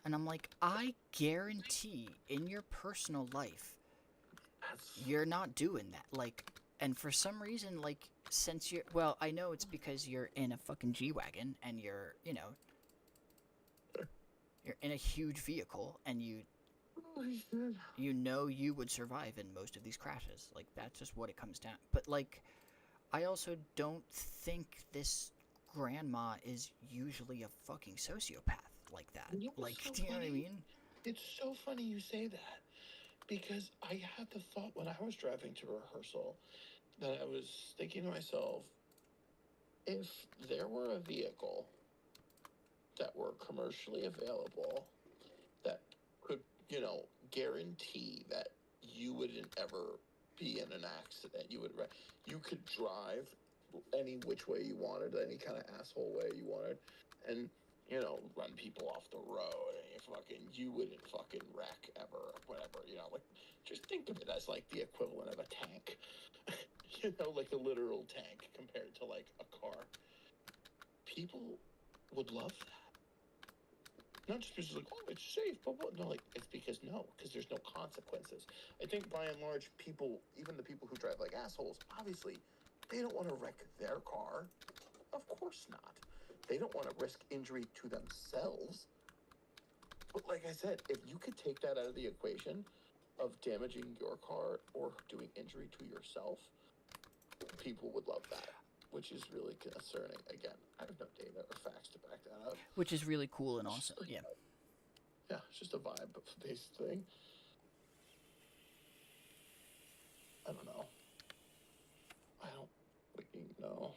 And I'm like, I guarantee in your personal life, you're not doing that. Like, and for some reason, like, since you're, well, I know it's because you're in a fucking G-Wagon and you're, you're in a huge vehicle and you would survive in most of these crashes. Like, that's just what it comes down. But, like, I also don't think this grandma is usually a fucking sociopath like that. Like, do you know what I mean? It's so funny you say that, because I had the thought when I was driving to rehearsal that I was thinking to myself, if there were a vehicle that were commercially available that could, guarantee that you wouldn't ever be in an accident, you could drive any which way you wanted, any kind of asshole way you wanted, and run people off the road, and you wouldn't fucking wreck ever, whatever, like, just think of it as like the equivalent of a tank, like a literal tank compared to like a car. People would love that. Not just because it's like, oh, it's safe, but no, like, it's because there's no consequences. I think by and large, people, even the people who drive like assholes, obviously, they don't want to wreck their car. Of course not. They don't want to risk injury to themselves. But like I said, if you could take that out of the equation of damaging your car or doing injury to yourself, people would love that. Which is really concerning. Again, I have no data or facts to back that up. Which is really cool and awesome. Yeah. Yeah, it's just a vibe-based thing. I don't know. I don't freaking know.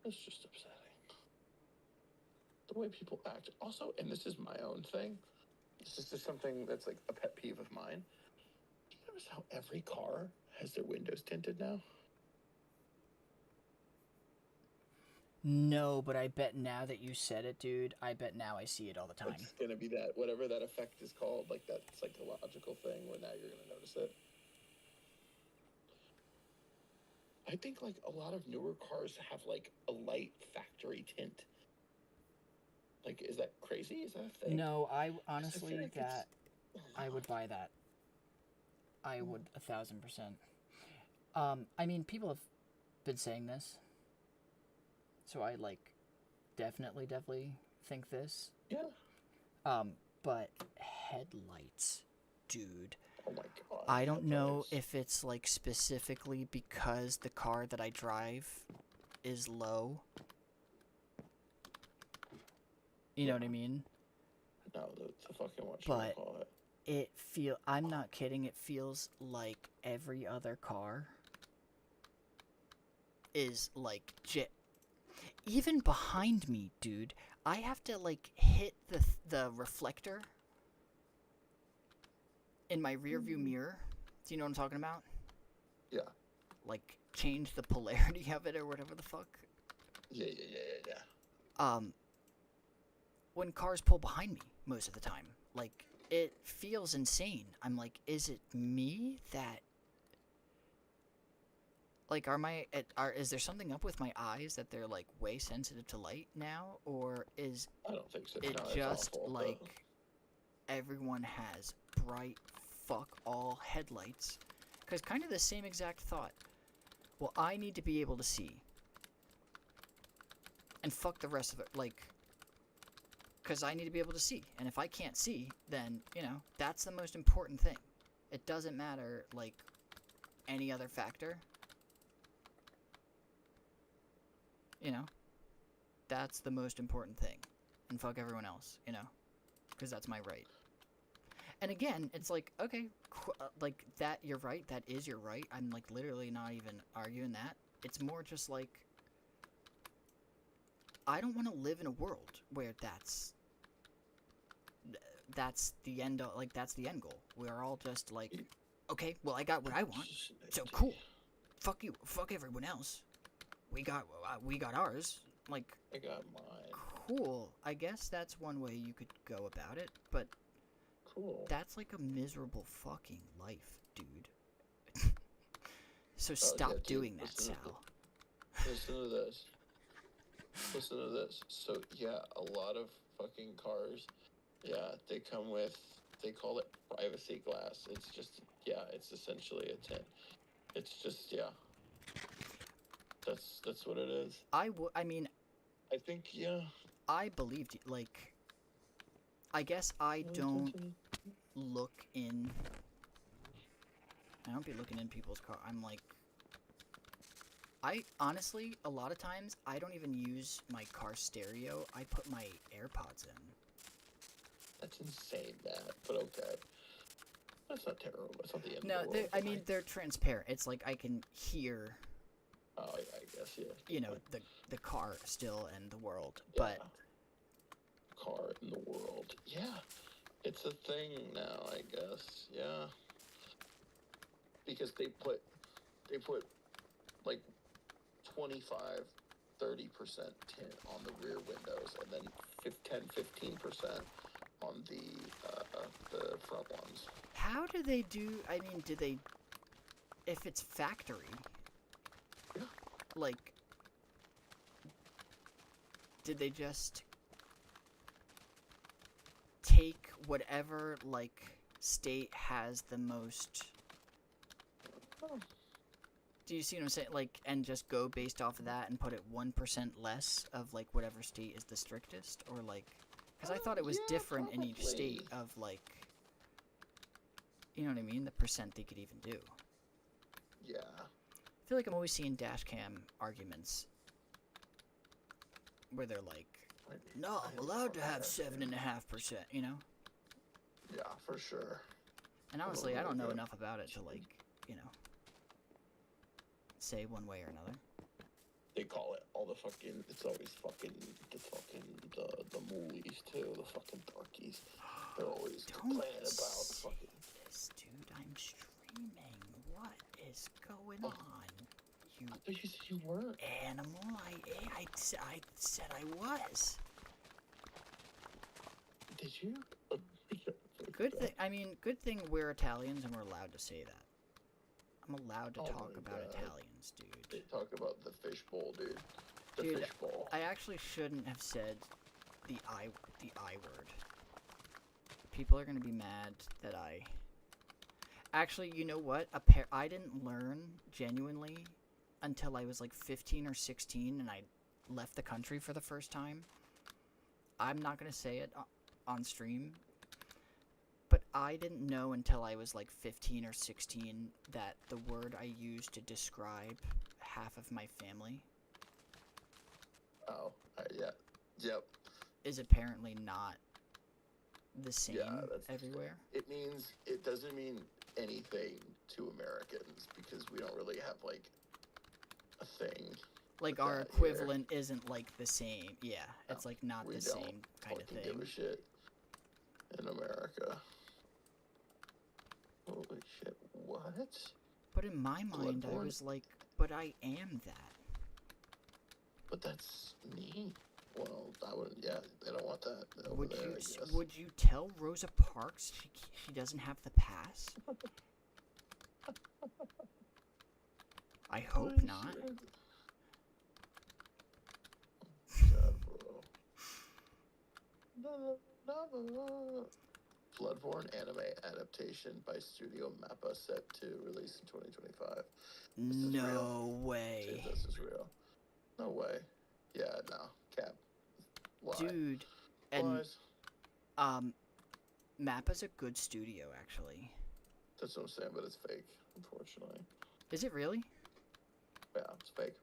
It's just upsetting. The way people act. Also, and this is my own thing, this is just something that's like a pet peeve of mine. Do you notice how every car has their windows tinted now? No, but I bet now that you said it, dude, I bet now I see it all the time. It's going to be that, whatever that effect is called, like that psychological thing where now you're going to notice it. I think like a lot of newer cars have like a light factory tint. Like, is that crazy? Is that a thing? No, I honestly, I would buy that. I would 1,000%. I mean, people have been saying this. So I, like, definitely think this. Yeah. But headlights, dude. Oh my god. I don't know if it's, like, specifically because the car that I drive is low. You know what I mean? No, the fucking what you call it. I'm not kidding, it feels like every other car is, like, even behind me, dude, I have to, like, hit the reflector in my rearview mirror. Do you know what I'm talking about? Yeah. Like, change the polarity of it or whatever the fuck. Yeah. When cars pull behind me most of the time, like, it feels insane. I'm like, is it me that Like, is there something up with my eyes that they're like way sensitive to light now, or is I don't think so. it No, it's just awful, like everyone has bright fuck all headlights? Because kind of the same exact thought. Well, I need to be able to see, and fuck the rest of it. Like, because I need to be able to see, and if I can't see, then that's the most important thing. It doesn't matter like any other factor. That's the most important thing. And fuck everyone else, because that's my right. And again, it's like, okay, like, that, you're right, that is your right. I'm, like, literally not even arguing that. It's more just, like, I don't want to live in a world where that's the end, like, that's the end goal. We're all just, like, okay, well, I got what I want, so cool. Fuck you, fuck everyone else. We got ours. Like, I got mine. Cool. I guess that's one way you could go about it, but Cool. that's like a miserable fucking life, dude. So stop doing that, Sal. Listen to this. Listen to this. So, yeah, a lot of fucking cars, yeah, they come with, they call it privacy glass. It's just, yeah, it's essentially a tint. It's just, yeah. That's what it is. I think, yeah. I believed you. Like, I guess I don't look in. I don't be looking in people's car. I'm like, I honestly, a lot of times, I don't even use my car stereo. I put my AirPods in. That's insane, Matt, but okay. That's not terrible. That's not the end of the world. No, I mean, they're transparent. It's like I can hear. Oh, I guess, yeah. The car still and the world, yeah. but car in the world. Yeah. It's a thing now, I guess. Yeah. Because they put like 25, 30% tint on the rear windows and then 10-15% on the front ones. How do they do, I mean, if it's factory, yeah. Like, did they just take whatever, like, state has the most... Do you see what I'm saying? Like, and just go based off of that and put it 1% less of, like, whatever state is the strictest? Or, like... Because I thought it was different in each state of, like... You know what I mean? The percent they could even do. Yeah. I feel like I'm always seeing dash cam arguments where they're like, no, I'm allowed to have 7.5%, you know? Yeah, for sure. And honestly, I don't know enough about it to, like, say one way or another. They call it all the fucking, it's always fucking, the moolies too, the fucking darkies. They're always complaining about fucking... This, dude, I'm streaming. What is going on? I thought you said you weren't. Animal, I said I was. Did you? Good thing we're Italians and we're allowed to say that. I'm allowed to talk about Italians, dude. They talk about the fishbowl, dude. The fishbowl. I actually shouldn't have said the I word. People are gonna be mad that I... Actually, you know what? I didn't learn, genuinely, until I was like 15 or 16 and I left the country for the first time. I'm not gonna say it on stream, but I didn't know until I was like 15 or 16 that the word I used to describe half of my family... Oh, yeah. Yep. ...is apparently not the same everywhere. It doesn't mean anything to Americans because we don't really have, like, a thing. Like, our equivalent isn't, like, the same. Yeah, it's, like, not the same kind of thing. We don't give a shit in America. Holy shit, what? But in my mind, I was like, but I am that. But that's me. Well, I wouldn't, yeah, they don't want that over there, I guess. Would you tell Rosa Parks she doesn't have the pass? I hope not. God, bro. Bloodborne anime adaptation by Studio Mappa set to release in 2025. No way. See if this is real. No way. Yeah, no. Cap. Lie. Dude, and Lies. Mappa's a good studio, actually. That's what I'm saying, but it's fake, unfortunately. Is it really? Yeah, it's fake.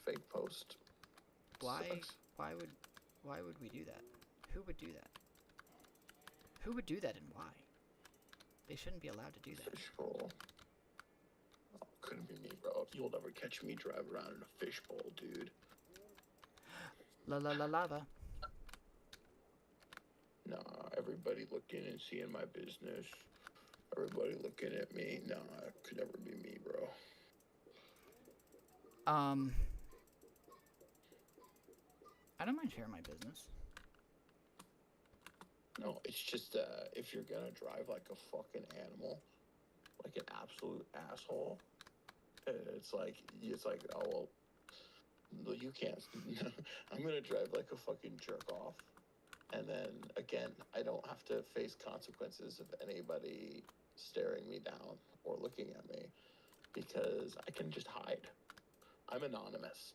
Fake post. Why? Sucks. Why would we do that? Who would do that? Who would do that and why? They shouldn't be allowed to do that. Fishbowl. Oh, couldn't be me, bro. You'll never catch me drive around in a fishbowl, dude. La la la lava. Nah, everybody looking and seeing my business. Everybody looking at me. Nah, it could never be me, bro. I don't mind sharing my business. No, it's just if you're gonna drive like a fucking animal, like an absolute asshole, it's like oh well, you can't. I'm gonna drive like a fucking jerk off, and then again, I don't have to face consequences of anybody staring me down or looking at me because I can just hide. I'm anonymous.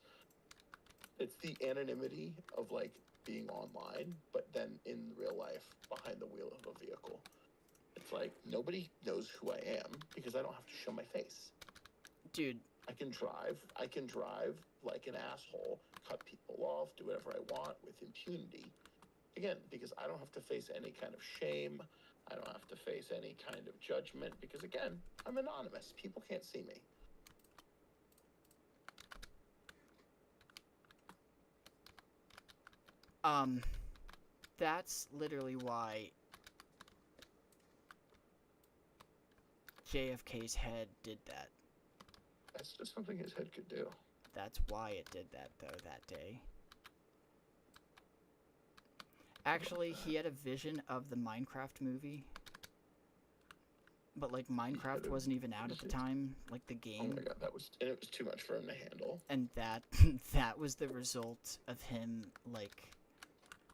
It's the anonymity of like being online, but then in real life behind the wheel of a vehicle. It's like nobody knows who I am because I don't have to show my face. Dude, I can drive like an asshole, cut people off, do whatever I want with impunity. Again, because I don't have to face any kind of shame. I don't have to face any kind of judgment because again, I'm anonymous. People can't see me. that's literally why JFK's head did that. That's just something his head could do. That's why it did that, though, that day. Actually, he had a vision of the Minecraft movie. But, like, Minecraft wasn't even out at the time, like, the game. Oh my god, it was too much for him to handle. And that was the result of him, like,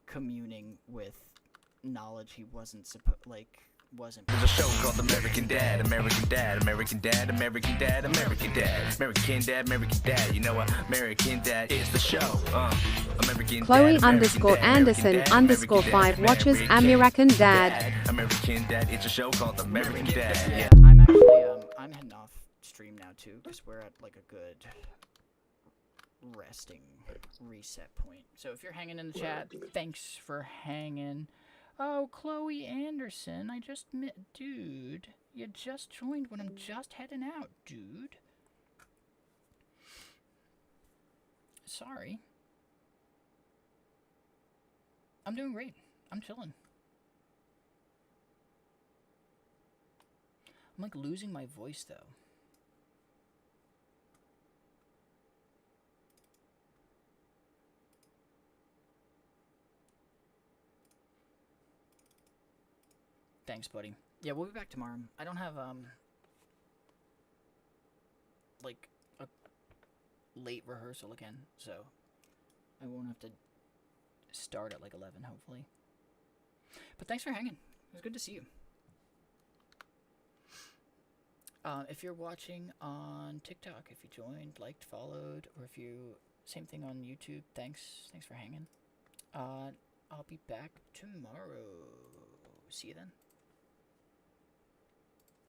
communing with knowledge he wasn't wasn't. There's a show called American Dad, American Dad, American Dad, American Dad, American Dad, American Dad, American Dad. You know what? American Dad is the show. American Chloe Dad, underscore Anderson Dad, underscore 5 watches American Dad. American Dad. It's a show called American Dad. Yeah. I'm actually I'm heading off stream now too, because we're at like a good resting reset point. So if you're hanging in the chat, thanks for hanging. Oh, Chloe Anderson, I just met, dude. You just joined when I'm just heading out, dude. Sorry. I'm doing great. I'm chilling. I'm like losing my voice though. Thanks, buddy. Yeah, we'll be back tomorrow. I don't have, like, a late rehearsal again, so I won't have to start at, like, 11, hopefully. But thanks for hanging. It was good to see you. If you're watching on TikTok, if you joined, liked, followed, or if you, same thing on YouTube, thanks for hanging. I'll be back tomorrow. See you then.